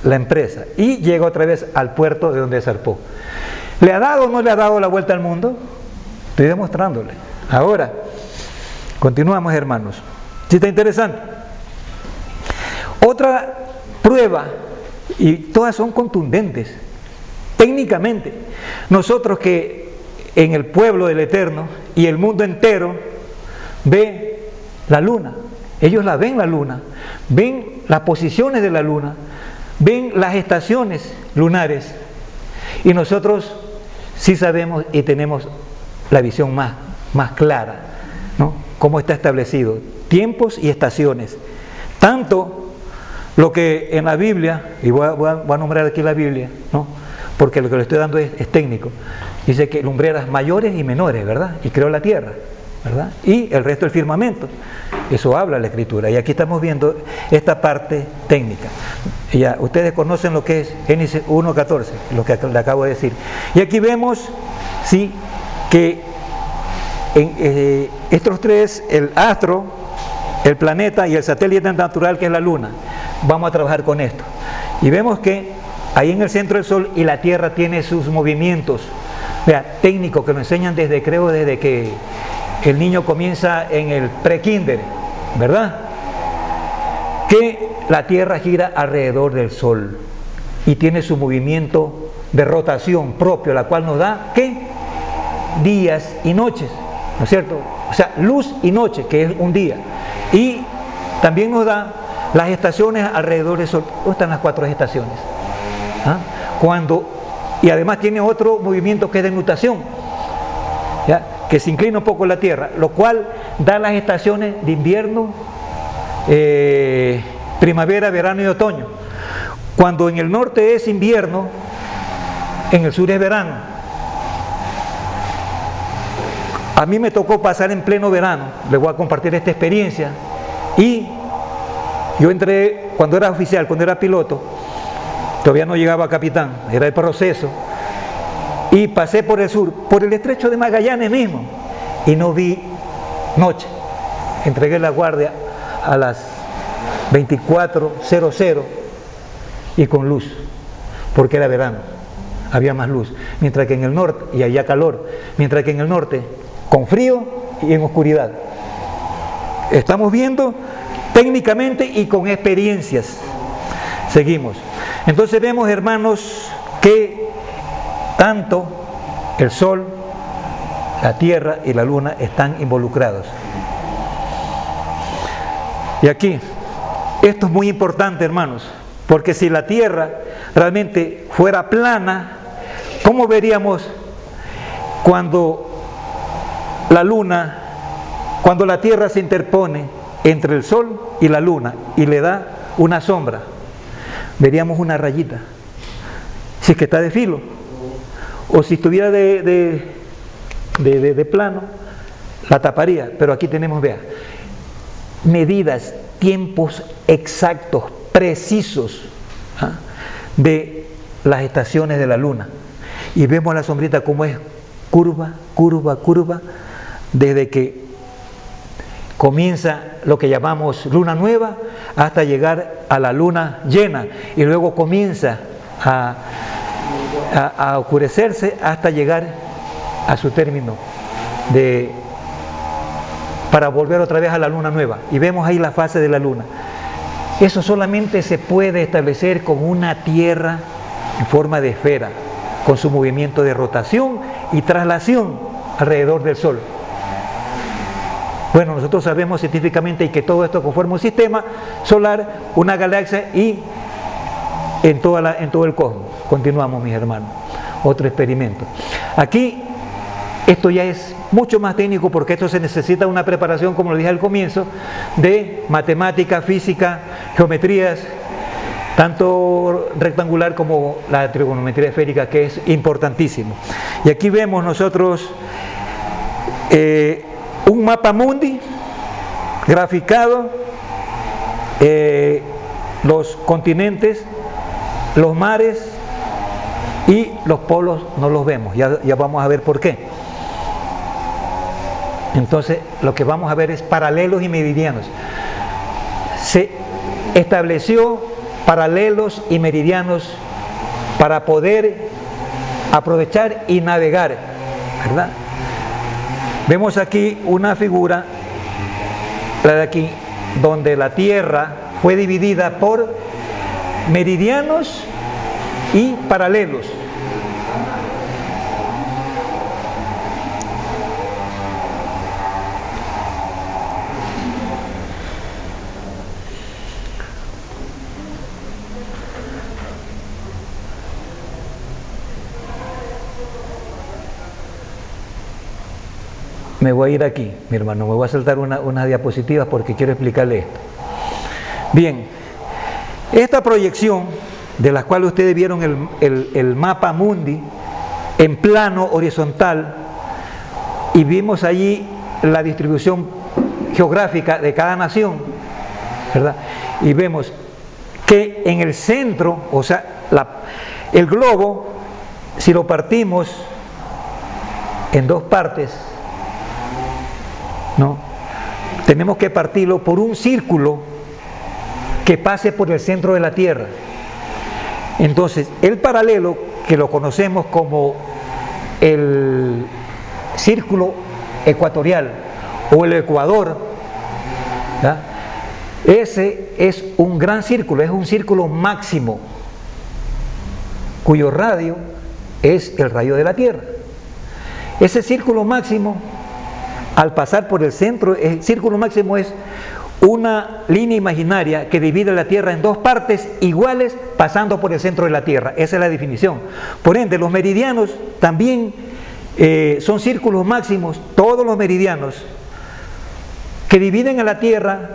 empresa, y llega otra vez al puerto de donde zarpó. ¿Le ha dado o no le ha dado la vuelta al mundo? Estoy demostrándole. Ahora, continuamos, hermanos. ¿Sí está interesante? Otra prueba, y todas son contundentes, técnicamente. Nosotros que en el pueblo del Eterno y el mundo entero ve la luna, ellos la ven, la luna, ven las posiciones de la luna, ven las estaciones lunares, y nosotros sí sabemos y tenemos la visión más clara, ¿no? Cómo está establecido, tiempos y estaciones. Tanto lo que en la Biblia, y voy a nombrar aquí la Biblia, ¿no? Porque lo que le estoy dando es técnico. Dice que lumbreras mayores y menores, ¿verdad? Y creó la tierra, ¿verdad? Y el resto del firmamento. Eso habla la Escritura. Y aquí estamos viendo esta parte técnica. Ya, ustedes conocen lo que es Génesis 1:14, lo que le acabo de decir. Y aquí vemos, sí, que estos tres, el astro, el planeta y el satélite natural, que es la luna, vamos a trabajar con esto. Y vemos que ahí en el centro del Sol, y la Tierra tiene sus movimientos, técnicos, que nos enseñan desde que el niño comienza en el pre-kinder, ¿verdad? Que la Tierra gira alrededor del Sol y tiene su movimiento de rotación propio, la cual nos da, ¿qué? Días y noches, ¿no es cierto? O sea, luz y noche, que es un día. Y también nos da las estaciones alrededor del Sol. ¿Dónde están las 4 estaciones? Cuando y además tiene otro movimiento que es de nutación, ¿ya? Que se inclina un poco la Tierra, lo cual da las estaciones de invierno, primavera, verano y otoño. Cuando en el norte es invierno, en el sur es verano. A mí me tocó pasar en pleno verano, les voy a compartir esta experiencia, y yo entré cuando era oficial, cuando era piloto, todavía no llegaba a capitán, era el proceso, y pasé por el sur, por el estrecho de Magallanes mismo, y no vi noche. Entregué la guardia a las 24:00 y con luz, porque era verano, había más luz, mientras que en el norte, y había calor, mientras que en el norte, con frío y en oscuridad. Estamos viendo técnicamente y con experiencias. Seguimos. Entonces vemos, hermanos, que tanto el sol, la tierra y la luna están involucrados. Y aquí, esto es muy importante, hermanos, porque si la tierra realmente fuera plana, ¿cómo veríamos cuando la luna, cuando la tierra se interpone entre el sol y la luna y le da una sombra? Veríamos una rayita, si es que está de filo, o si estuviera de plano, la taparía. Pero aquí tenemos, vea, medidas, tiempos exactos, precisos, ¿ah?, de las estaciones de la luna, y vemos la sombrita como es curva, curva, curva, desde que comienza lo que llamamos luna nueva hasta llegar a la luna llena, y luego comienza a oscurecerse hasta llegar a su término para volver otra vez a la luna nueva, y vemos ahí la fase de la luna. Eso solamente se puede establecer con una tierra en forma de esfera, con su movimiento de rotación y traslación alrededor del sol. Bueno, nosotros sabemos científicamente que todo esto conforma un sistema solar, una galaxia, y en todo el cosmos. Continuamos, mis hermanos. Otro experimento. Aquí, esto ya es mucho más técnico, porque esto se necesita una preparación, como lo dije al comienzo, de matemática, física, geometrías, tanto rectangular como la trigonometría esférica, que es importantísimo. Y aquí vemos nosotros un mapa mundi graficado, los continentes, los mares y los polos no los vemos. Ya vamos a ver por qué. Entonces, lo que vamos a ver es paralelos y meridianos. Se estableció paralelos y meridianos para poder aprovechar y navegar, ¿verdad? Vemos aquí una figura, la de aquí, donde la Tierra fue dividida por meridianos y paralelos. Me voy a ir aquí, mi hermano, me voy a saltar unas diapositivas porque quiero explicarle esto. Bien, esta proyección, de la cual ustedes vieron el mapa mundi en plano horizontal, y vimos allí la distribución geográfica de cada nación, ¿verdad? Y vemos que en el centro, o sea, el globo, si lo partimos en dos partes, ¿no?, tenemos que partirlo por un círculo que pase por el centro de la Tierra. Entonces, el paralelo, que lo conocemos como el círculo ecuatorial o el ecuador, ¿verdad?, ese es un gran círculo, es un círculo máximo, cuyo radio es el radio de la Tierra. Ese círculo máximo, al pasar por el centro, el círculo máximo es una línea imaginaria que divide la Tierra en dos partes iguales pasando por el centro de la Tierra. Esa es la definición. Por ende, los meridianos también son círculos máximos, todos los meridianos, que dividen a la Tierra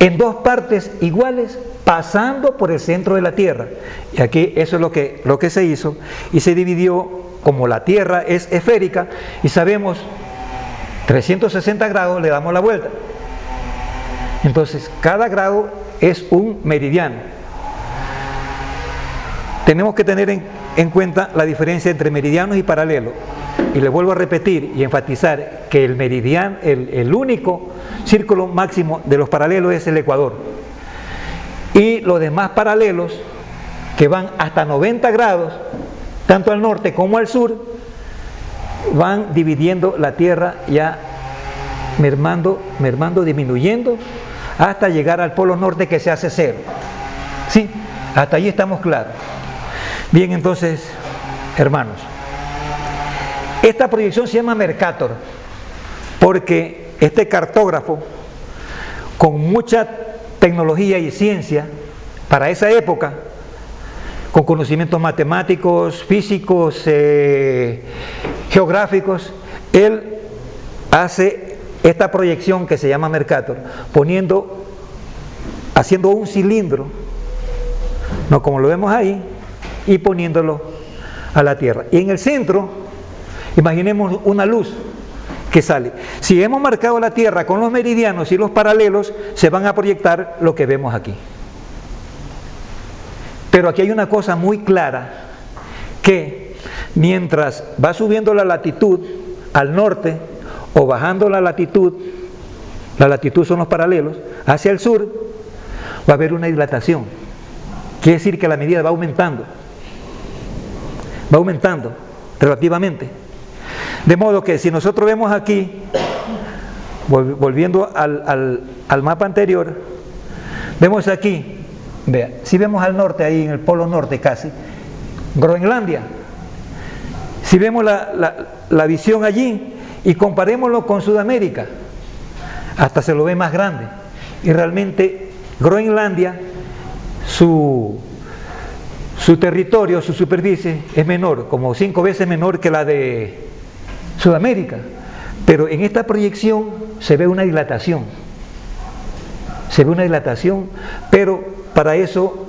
en dos partes iguales pasando por el centro de la Tierra. Y aquí eso es lo que se hizo, y se dividió, como la Tierra es esférica y sabemos 360 grados, le damos la vuelta. Entonces cada grado es un meridiano. Tenemos que tener en cuenta la diferencia entre meridianos y paralelos. Y le vuelvo a repetir y enfatizar que el meridiano, el único círculo máximo de los paralelos es el ecuador. Y los demás paralelos, que van hasta 90 grados, tanto al norte como al sur, van dividiendo la Tierra, ya mermando, disminuyendo, hasta llegar al polo norte, que se hace cero. ¿Sí? Hasta ahí estamos claros. Bien, entonces, hermanos, esta proyección se llama Mercator, porque este cartógrafo, con mucha tecnología y ciencia para esa época, con conocimientos matemáticos, físicos, geográficos, él hace esta proyección que se llama Mercator, haciendo un cilindro, no como lo vemos ahí, y poniéndolo a la Tierra. Y en el centro, imaginemos una luz que sale. Si hemos marcado la Tierra con los meridianos y los paralelos, se van a proyectar lo que vemos aquí. Pero aquí hay una cosa muy clara, que mientras va subiendo la latitud al norte o bajando la latitud son los paralelos, hacia el sur, va a haber una dilatación. Quiere decir que la medida va aumentando relativamente. De modo que si nosotros vemos aquí, volviendo al mapa anterior, vemos aquí, vea, si vemos al norte, ahí en el polo norte casi, Groenlandia. Si vemos la visión allí y comparémoslo con Sudamérica, hasta se lo ve más grande. Y realmente Groenlandia, su territorio, su superficie es menor, como 5 veces menor que la de Sudamérica. Pero en esta proyección se ve una dilatación. Pero para eso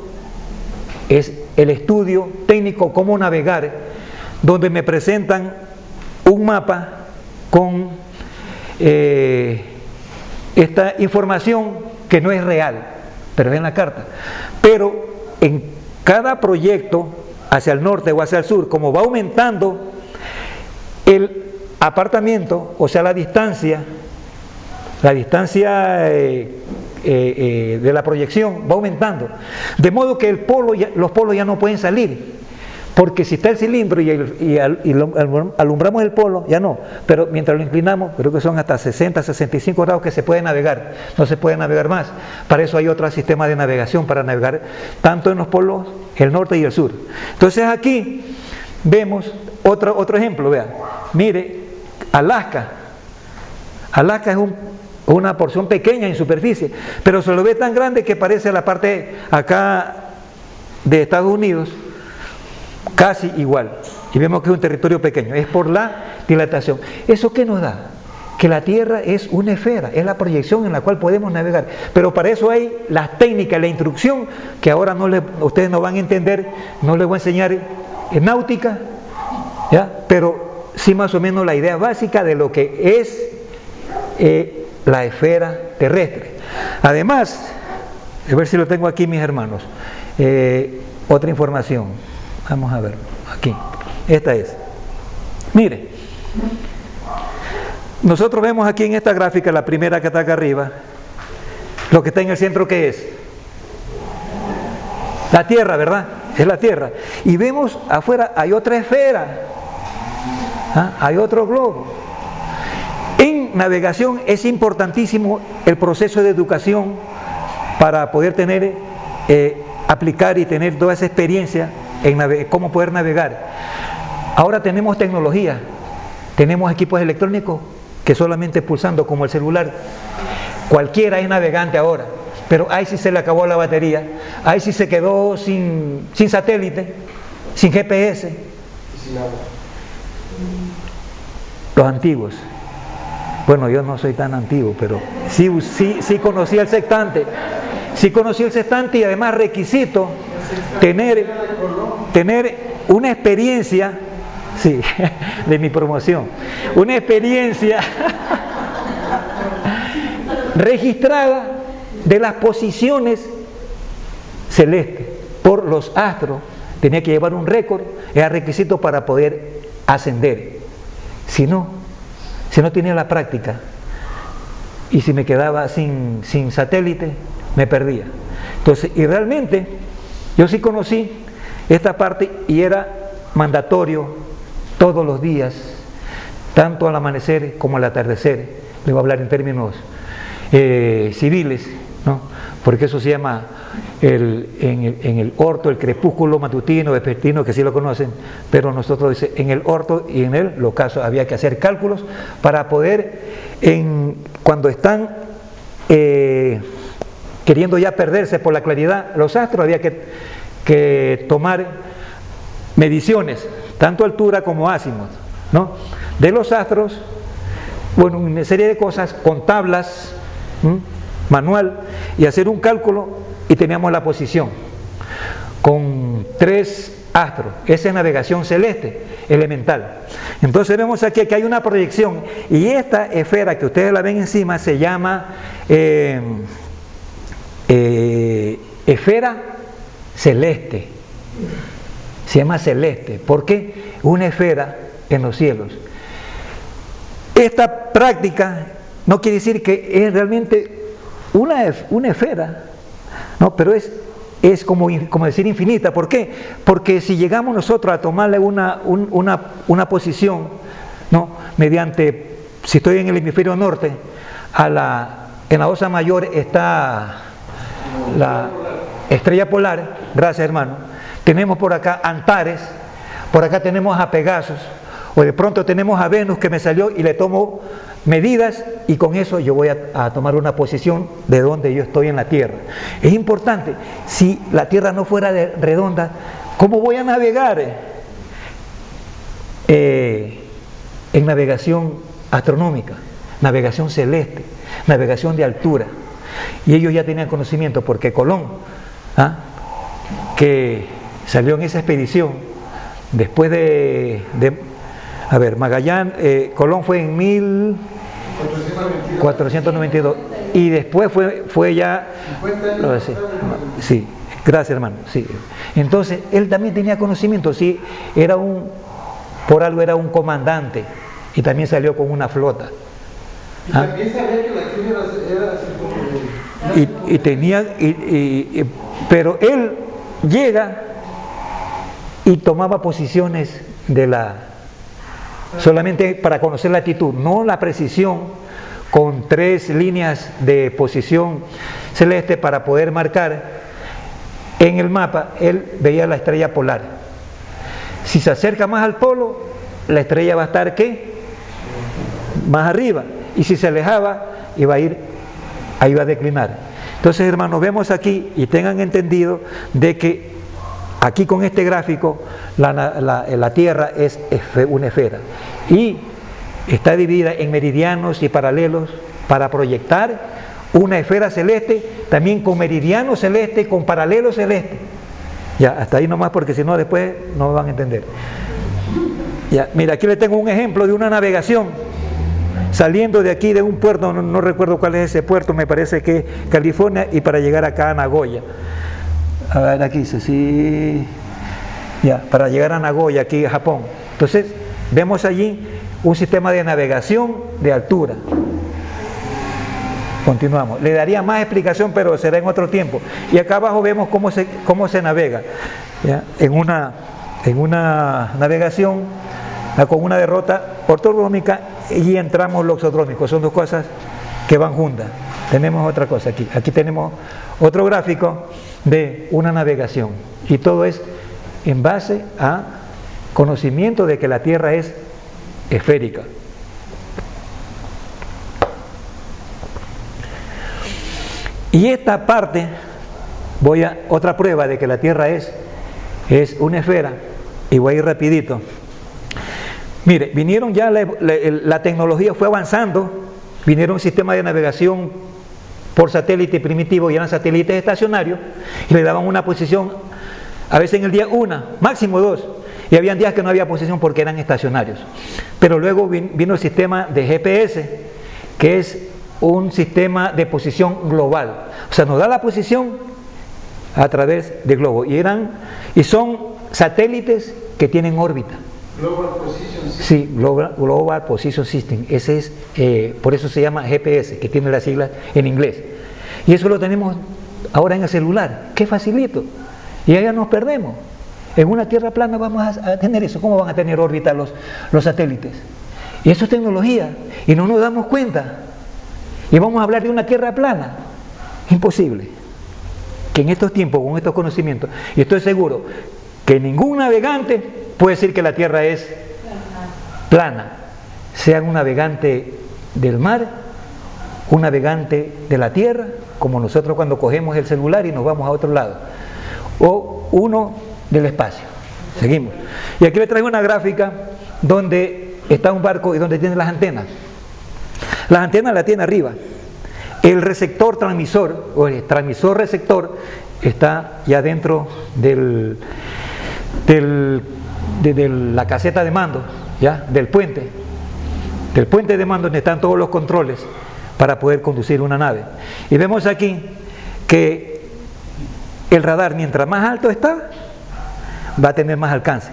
es el estudio técnico, cómo navegar, donde me presentan un mapa con esta información que no es real, pero es en la carta. Pero en cada proyecto, hacia el norte o hacia el sur, como va aumentando el apartamiento, o sea la distancia de la proyección va aumentando, de modo que los polos ya no pueden salir, porque si está el cilindro y alumbramos el polo, ya no, pero mientras lo inclinamos, creo que son hasta 60, 65 grados que se puede navegar, no se puede navegar más. Para eso hay otro sistema de navegación, para navegar tanto en los polos, el norte y el sur. Entonces aquí vemos otro ejemplo, vean, mire, Alaska es una porción pequeña en superficie, pero se lo ve tan grande que parece la parte acá de Estados Unidos, casi igual, y vemos que es un territorio pequeño, es por la dilatación. ¿Eso qué nos da? Que la Tierra es una esfera, es la proyección en la cual podemos navegar, pero para eso hay las técnicas, la instrucción, que ahora ustedes no van a entender, no les voy a enseñar en náutica, ¿ya? Pero sí más o menos la idea básica de lo que es la esfera terrestre. Además, a ver si lo tengo aquí, mis hermanos, otra información. Vamos a ver, aquí, esta es. Mire, nosotros vemos aquí en esta gráfica, la primera que está acá arriba, lo que está en el centro, ¿qué es? La Tierra, ¿verdad? Es la Tierra. Y vemos afuera, hay otra esfera, hay otro globo. En navegación es importantísimo el proceso de educación para poder tener, aplicar y tener toda esa experiencia en cómo poder navegar. Ahora tenemos tecnología, tenemos equipos electrónicos que solamente pulsando, como el celular, Cualquiera es navegante ahora, pero ahí sí se le acabó la batería, ahí sí se quedó sin satélite, sin GPS. Los antiguos. Bueno, yo no soy tan antiguo, pero sí conocí el sextante. Sí conocí el sextante y además requisito tener una experiencia, sí, de mi promoción, una experiencia registrada de las posiciones celestes por los astros. Tenía que llevar un récord, era requisito para poder ascender. Si no tenía la práctica y si me quedaba sin satélite, me perdía. Entonces, y realmente yo sí conocí esta parte y era mandatorio todos los días, tanto al amanecer como al atardecer. Le voy a hablar en términos civiles, ¿no? Porque eso se llama en el orto, el crepúsculo matutino, vespertino, que sí lo conocen, pero nosotros dice, en el orto y en el ocaso había que hacer cálculos para poder, cuando están queriendo ya perderse por la claridad los astros, había que tomar mediciones, tanto altura como azimut, ¿no? De los astros, bueno, una serie de cosas con tablas, manual, y hacer un cálculo y teníamos la posición con 3 astros. Esa es navegación celeste elemental. Entonces vemos aquí que hay una proyección y esta esfera que ustedes la ven encima se llama esfera celeste. Se llama celeste. ¿Por qué? Una esfera en los cielos. Esta práctica no quiere decir que es realmente una esfera, no, pero es como decir infinita. ¿Por qué? Porque si llegamos nosotros a tomarle una posición, ¿no? Mediante, si estoy en el hemisferio norte, en la Osa Mayor está la estrella polar, gracias hermano, tenemos por acá Antares, por acá tenemos a Pegasus, o de pronto tenemos a Venus que me salió y le tomo medidas y con eso yo voy a tomar una posición de donde yo estoy en la Tierra. Es importante, si la Tierra no fuera redonda, ¿cómo voy a navegar en navegación astronómica, navegación celeste, navegación de altura? Y ellos ya tenían conocimiento porque Colón, que salió en esa expedición después Magallanes, Colón fue en 1492 y después fue ya, sí, gracias hermano, sí. Entonces él también tenía conocimiento, sí, por algo era un comandante y también salió con una flota. Y también sabía que la Tierra era pero él llega y tomaba posiciones solamente para conocer la altitud, no la precisión, con 3 líneas de posición celeste para poder marcar en el mapa. Él veía la estrella polar. Si se acerca más al polo, la estrella va a estar ¿qué? Más arriba, y si se alejaba, ahí va a declinar. Entonces hermanos, vemos aquí y tengan entendido de que aquí con este gráfico la Tierra es una esfera y está dividida en meridianos y paralelos para proyectar una esfera celeste, también con meridiano celeste, con paralelo celeste. Ya, hasta ahí nomás porque si no después no me van a entender. Ya, mira, aquí le tengo un ejemplo de una navegación saliendo de aquí de un puerto, no recuerdo cuál es ese puerto, me parece que es California, y para llegar acá a Nagoya. A ver, aquí dice, sí, ya, para llegar a Nagoya, aquí a Japón. Entonces, vemos allí un sistema de navegación de altura. Continuamos. Le daría más explicación, pero será en otro tiempo. Y acá abajo vemos cómo se navega, ¿ya? En una navegación con una derrota ortodrómica y entramos loxodrómicos. Son dos cosas que van juntas. Tenemos otra cosa aquí. Aquí tenemos otro gráfico de una navegación. Y todo es en base a conocimiento de que la Tierra es esférica. Y esta parte, otra prueba de que la Tierra es una esfera, y voy a ir rapidito. Mire, vinieron ya, la tecnología fue avanzando, vinieron sistemas de navegación por satélite primitivo, y eran satélites estacionarios, y le daban una posición, a veces en el día 1, máximo 2, y habían días que no había posición porque eran estacionarios. Pero luego vino el sistema de GPS, que es un sistema de posición global, o sea, nos da la posición a través del globo, y son satélites que tienen órbita. Global Position System. Sí, Global Position System, ese es, por eso se llama GPS, que tiene las siglas en inglés. Y eso lo tenemos ahora en el celular, qué facilito, y allá nos perdemos. En una tierra plana vamos a tener eso. ¿Cómo van a tener órbita los satélites? Y eso es tecnología, y no nos damos cuenta. Y vamos a hablar de una tierra plana. Imposible. Que en estos tiempos, con estos conocimientos, y estoy seguro que ningún navegante puede decir que la tierra es plana. Sea un navegante del mar, un navegante de la tierra, como nosotros cuando cogemos el celular y nos vamos a otro lado, o uno del espacio. Seguimos. Y aquí les traigo una gráfica donde está un barco y donde tiene las antenas. Las antenas la tiene arriba. El receptor transmisor, o el transmisor receptor, está ya dentro de la caseta de mando, ¿ya? Del puente de mando, donde están todos los controles para poder conducir una nave. Y vemos aquí que el radar, mientras más alto está, va a tener más alcance.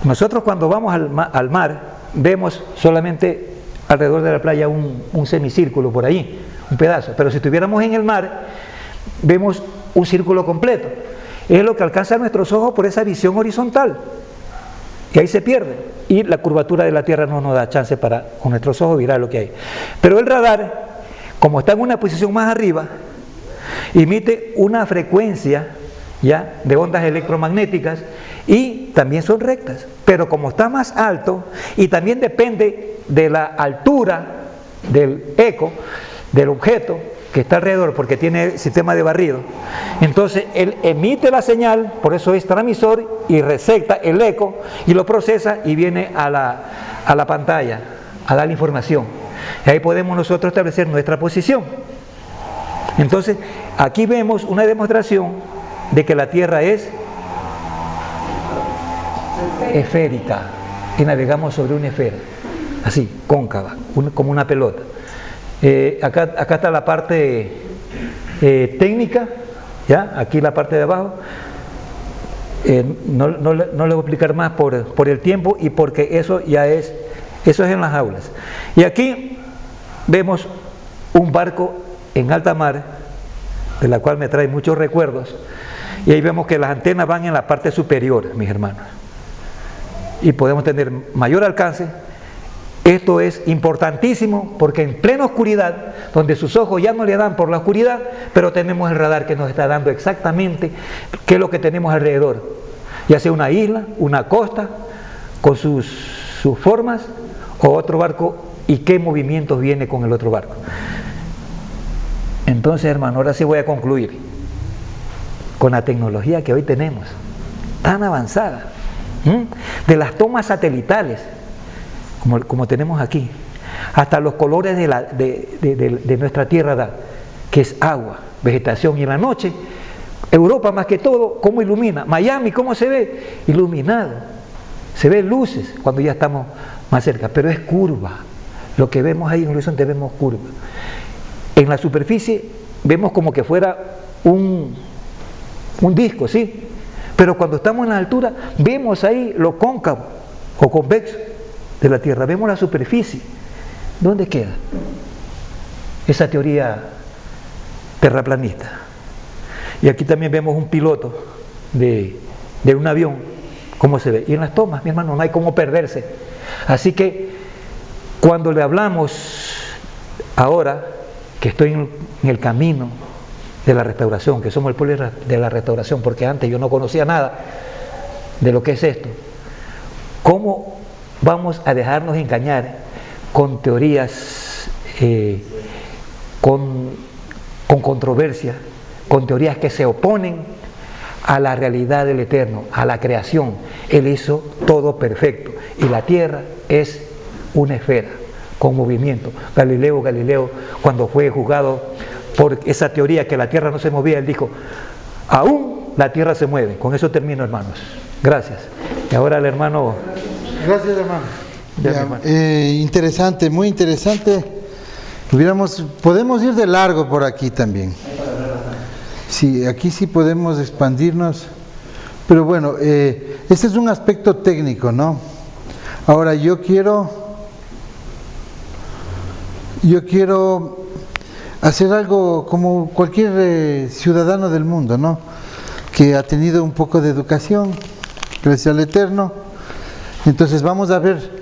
Nosotros cuando vamos al mar, vemos solamente alrededor de la playa un semicírculo por ahí, un pedazo, pero si estuviéramos en el mar, vemos un círculo completo. Es lo que alcanza nuestros ojos por esa visión horizontal, y ahí se pierde, y la curvatura de la Tierra no nos da chance para con nuestros ojos mirar lo que hay. Pero el radar, como está en una posición más arriba, emite una frecuencia ya de ondas electromagnéticas, y también son rectas, pero como está más alto, y también depende de la altura del eco del objeto que está alrededor, porque tiene sistema de barrido, entonces él emite la señal, por eso es transmisor, y recepta el eco y lo procesa y viene a la pantalla a dar la información, y ahí podemos nosotros establecer nuestra posición. Entonces aquí vemos una demostración de que la Tierra es esférica, y navegamos sobre una esfera así, cóncava, como una pelota. Acá está la parte técnica, ¿ya? Aquí la parte de abajo. No le voy a explicar más por el tiempo, y porque eso es en las aulas. Y aquí vemos un barco en alta mar, de la cual me trae muchos recuerdos, y ahí vemos que las antenas van en la parte superior, mis hermanos, y podemos tener mayor alcance. Esto es importantísimo porque en plena oscuridad, donde sus ojos ya no le dan por la oscuridad, pero tenemos el radar que nos está dando exactamente qué es lo que tenemos alrededor, ya sea una isla, una costa con sus formas, o otro barco, y qué movimientos viene con el otro barco. Entonces, hermano, ahora sí voy a concluir con la tecnología que hoy tenemos, tan avanzada, de las tomas satelitales, como tenemos aquí, hasta los colores de nuestra tierra da, que es agua, vegetación, y en la noche, Europa más que todo, ¿cómo ilumina? Miami, ¿cómo se ve? Iluminado, se ven luces cuando ya estamos más cerca, pero es curva, lo que vemos ahí en el horizonte vemos curva. En la superficie vemos como que fuera un disco, ¿sí? Pero cuando estamos en la altura, vemos ahí lo cóncavo o convexo de la Tierra, vemos la superficie. ¿Dónde queda esa teoría terraplanista? Y aquí también vemos un piloto de un avión, cómo se ve. Y en las tomas, mi hermano, no hay cómo perderse. Así que cuando le hablamos ahora, que estoy en el camino de la restauración, que somos el pueblo de la restauración, porque antes yo no conocía nada de lo que es esto, ¿cómo vamos a dejarnos engañar con teorías, con con controversia, con teorías que se oponen a la realidad del Eterno, a la creación. Él hizo todo perfecto y la tierra es una esfera con movimiento. Galileo Galileo, cuando fue juzgado por esa teoría que la tierra no se movía, él dijo: aún la tierra se mueve. Con eso termino, hermanos. Gracias. Y ahora el hermano. Gracias, hermano. Ya, hermano. Interesante, muy interesante. Podemos ir de largo por aquí también. Sí, aquí sí podemos expandirnos. Pero bueno, este es un aspecto técnico, ¿no? Ahora yo quiero hacer algo como cualquier ciudadano del mundo, ¿no? Que ha tenido un poco de educación, gracias al Eterno. Entonces vamos a ver,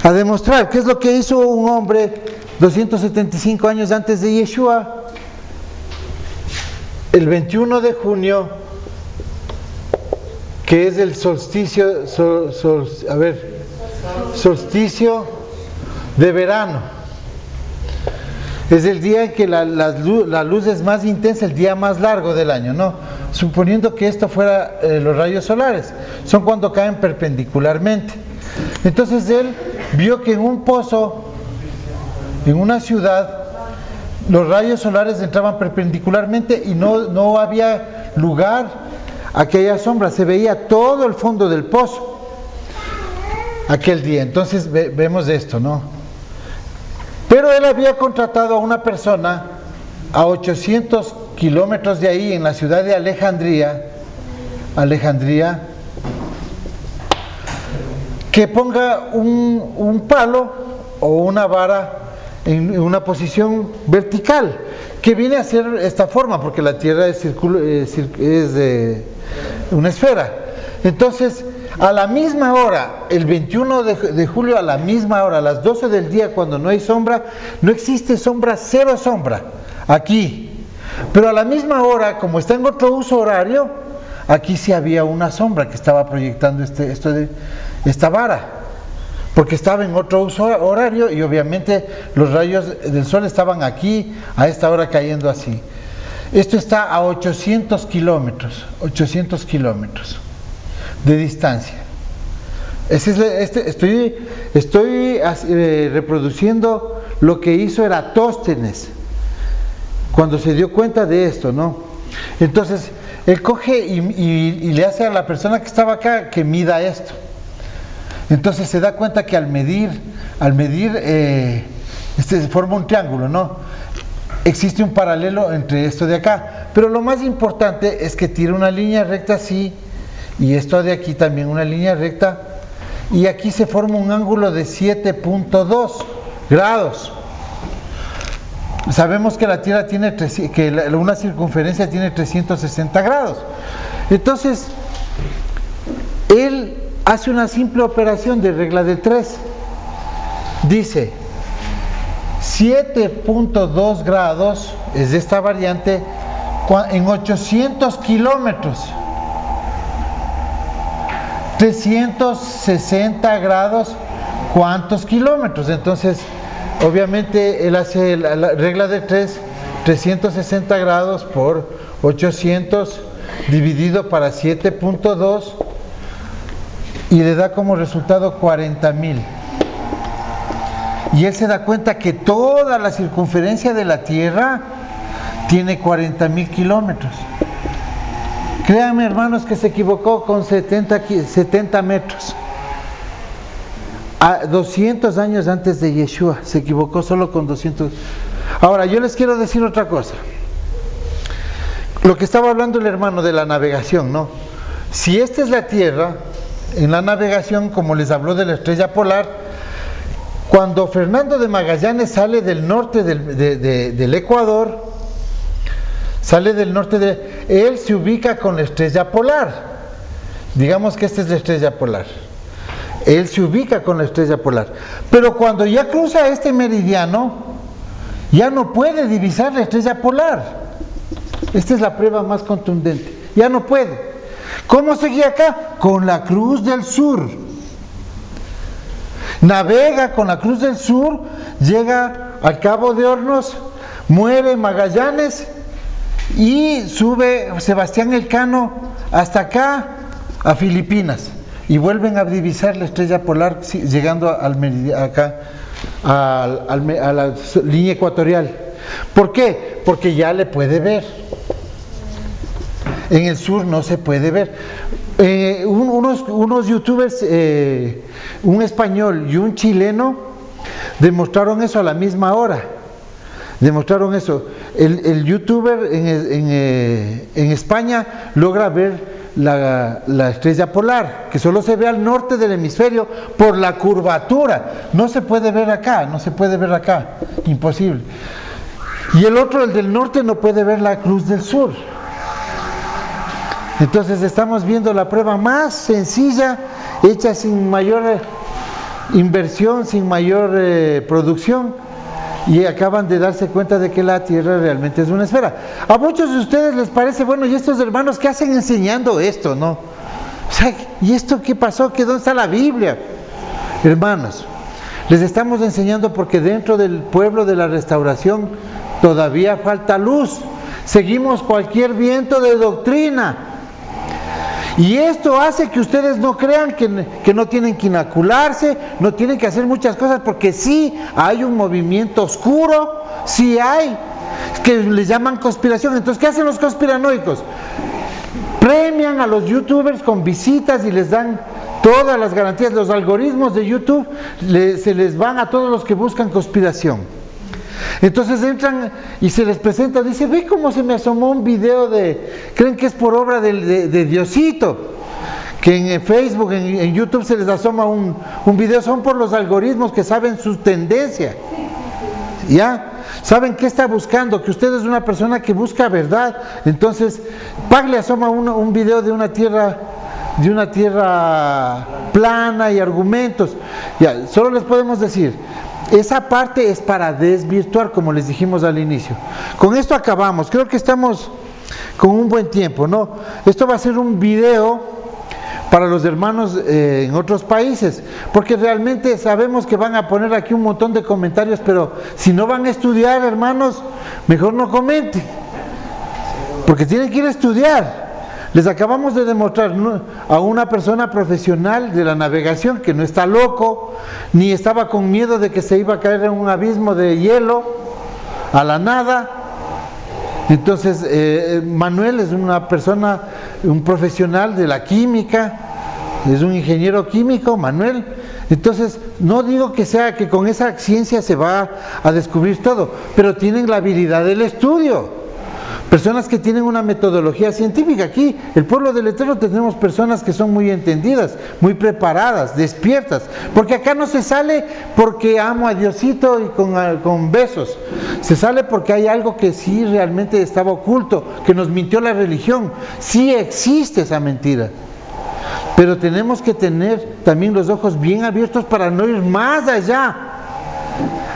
a demostrar qué es lo que hizo un hombre 275 años antes de Yeshua, el 21 de junio, que es el solsticio, solsticio de verano. Es el día en que la luz es más intensa, el día más largo del año, ¿no? Suponiendo que esto fuera los rayos solares, son cuando caen perpendicularmente. Entonces él vio que en un pozo, en una ciudad, los rayos solares entraban perpendicularmente y no había lugar a que haya sombra, se veía todo el fondo del pozo aquel día. Entonces vemos esto, ¿no? Pero él había contratado a una persona a 800 kilómetros de ahí, en la ciudad de Alejandría, que ponga un palo o una vara en una posición vertical, que viene a ser esta forma, porque la Tierra es de una esfera. Entonces, a la misma hora, el 21 de julio, a la misma hora, a las 12 del día, cuando no hay sombra, no existe sombra, cero sombra, aquí. Pero a la misma hora, como está en otro uso horario, aquí sí había una sombra que estaba proyectando esta vara, porque estaba en otro uso horario y obviamente los rayos del sol estaban aquí, a esta hora cayendo así. Esto está a 800 kilómetros de distancia. Estoy reproduciendo lo que hizo Eratóstenes cuando se dio cuenta de esto, ¿no? Entonces él coge y le hace a la persona que estaba acá que mida esto. Entonces se da cuenta que al medir forma un triángulo, ¿no? Existe un paralelo entre esto de acá, pero lo más importante es que tira una línea recta así, y esto de aquí también una línea recta, y aquí se forma un ángulo de 7.2 grados. Sabemos que la Tierra tiene una circunferencia tiene 360 grados. Entonces él hace una simple operación de regla de 3. Dice 7.2 grados es de esta variante en 800 kilómetros. 360 grados, ¿cuántos kilómetros? Entonces, obviamente, él hace la regla de 3, 360 grados por 800 dividido para 7.2 y le da como resultado 40,000. Y él se da cuenta que toda la circunferencia de la Tierra tiene 40,000 kilómetros. Créanme, hermanos, que se equivocó con 70 metros. A 200 años antes de Yeshua, se equivocó solo con 200. Ahora, yo les quiero decir otra cosa. Lo que estaba hablando el hermano de la navegación, ¿no? Si esta es la Tierra, en la navegación, como les habló de la estrella polar, cuando Fernando de Magallanes sale del norte del Ecuador, él se ubica con la estrella polar. Digamos que esta es la estrella polar. Él se ubica con la estrella polar. Pero cuando ya cruza este meridiano, ya no puede divisar la estrella polar. Esta es la prueba más contundente. Ya no puede. ¿Cómo seguía acá? Con la Cruz del Sur. Navega con la Cruz del Sur, llega al Cabo de Hornos, muere Magallanes y sube Sebastián Elcano hasta acá, a Filipinas, y vuelven a divisar la estrella polar llegando acá a la línea ecuatorial. ¿Por qué? Porque ya le puede ver. En el sur no se puede ver. Unos youtubers, un español y un chileno, demostraron eso a la misma hora. Demostraron eso. El youtuber en España logra ver la estrella polar, que solo se ve al norte del hemisferio por la curvatura. No se puede ver acá, imposible. Y el otro, el del norte, no puede ver la cruz del sur. Entonces estamos viendo la prueba más sencilla, hecha sin mayor inversión, sin mayor producción, y acaban de darse cuenta de que la Tierra realmente es una esfera. A muchos de ustedes les parece, bueno, ¿y estos hermanos qué hacen enseñando esto, no? O sea, ¿y esto qué pasó? ¿Dónde está la Biblia? Hermanos, les estamos enseñando porque dentro del pueblo de la Restauración todavía falta luz. Seguimos cualquier viento de doctrina. Y esto hace que ustedes no crean que no tienen que inocularse, no tienen que hacer muchas cosas, porque sí hay un movimiento oscuro, sí hay, que les llaman conspiración. Entonces, ¿qué hacen los conspiranoicos? Premian a los youtubers con visitas y les dan todas las garantías. Los algoritmos de YouTube se les van a todos los que buscan conspiración. Entonces entran y se les presenta, dice, ve cómo se me asomó un video creen que es por obra de Diosito, que en Facebook, en YouTube se les asoma un video, son por los algoritmos que saben su tendencia, ¿ya? Saben qué está buscando, que usted es una persona que busca verdad, entonces le asoma un video de una tierra plana y argumentos. Ya, solo les podemos decir, esa parte es para desvirtuar, como les dijimos al inicio. Con esto acabamos. Creo que estamos con un buen tiempo, ¿no? Esto va a ser un video para los hermanos en otros países, porque realmente sabemos que van a poner aquí un montón de comentarios, pero si no van a estudiar, hermanos, mejor no comenten, porque tienen que ir a estudiar. Les acabamos de demostrar a una persona profesional de la navegación que no está loco, ni estaba con miedo de que se iba a caer en un abismo de hielo a la nada. Entonces, Manuel es una persona, un profesional de la química, es un ingeniero químico, Manuel. Entonces, no digo que sea que con esa ciencia se va a descubrir todo, pero tienen la habilidad del estudio. Personas que tienen una metodología científica. Aquí, el pueblo del Eterno, tenemos personas que son muy entendidas, muy preparadas, despiertas, porque acá no se sale porque amo a Diosito y con besos, se sale porque hay algo que sí realmente estaba oculto, que nos mintió la religión. Sí existe esa mentira, pero tenemos que tener también los ojos bien abiertos para no ir más allá,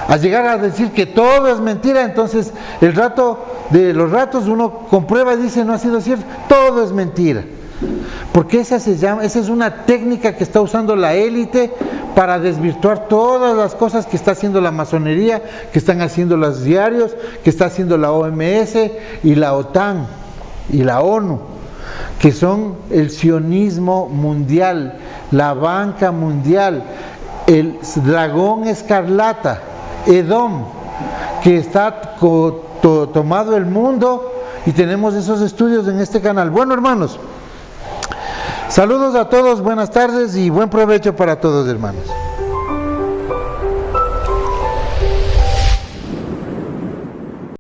a llegar a decir que todo es mentira. Entonces los ratos uno comprueba y dice, no ha sido cierto, todo es mentira, porque esa es una técnica que está usando la élite para desvirtuar todas las cosas que está haciendo la masonería, que están haciendo los diarios, que está haciendo la OMS y la OTAN y la ONU, que son el sionismo mundial, la banca mundial, el dragón escarlata, Edom, que está tomado el mundo, y tenemos esos estudios en este canal. Bueno, hermanos, saludos a todos, buenas tardes y buen provecho para todos, hermanos.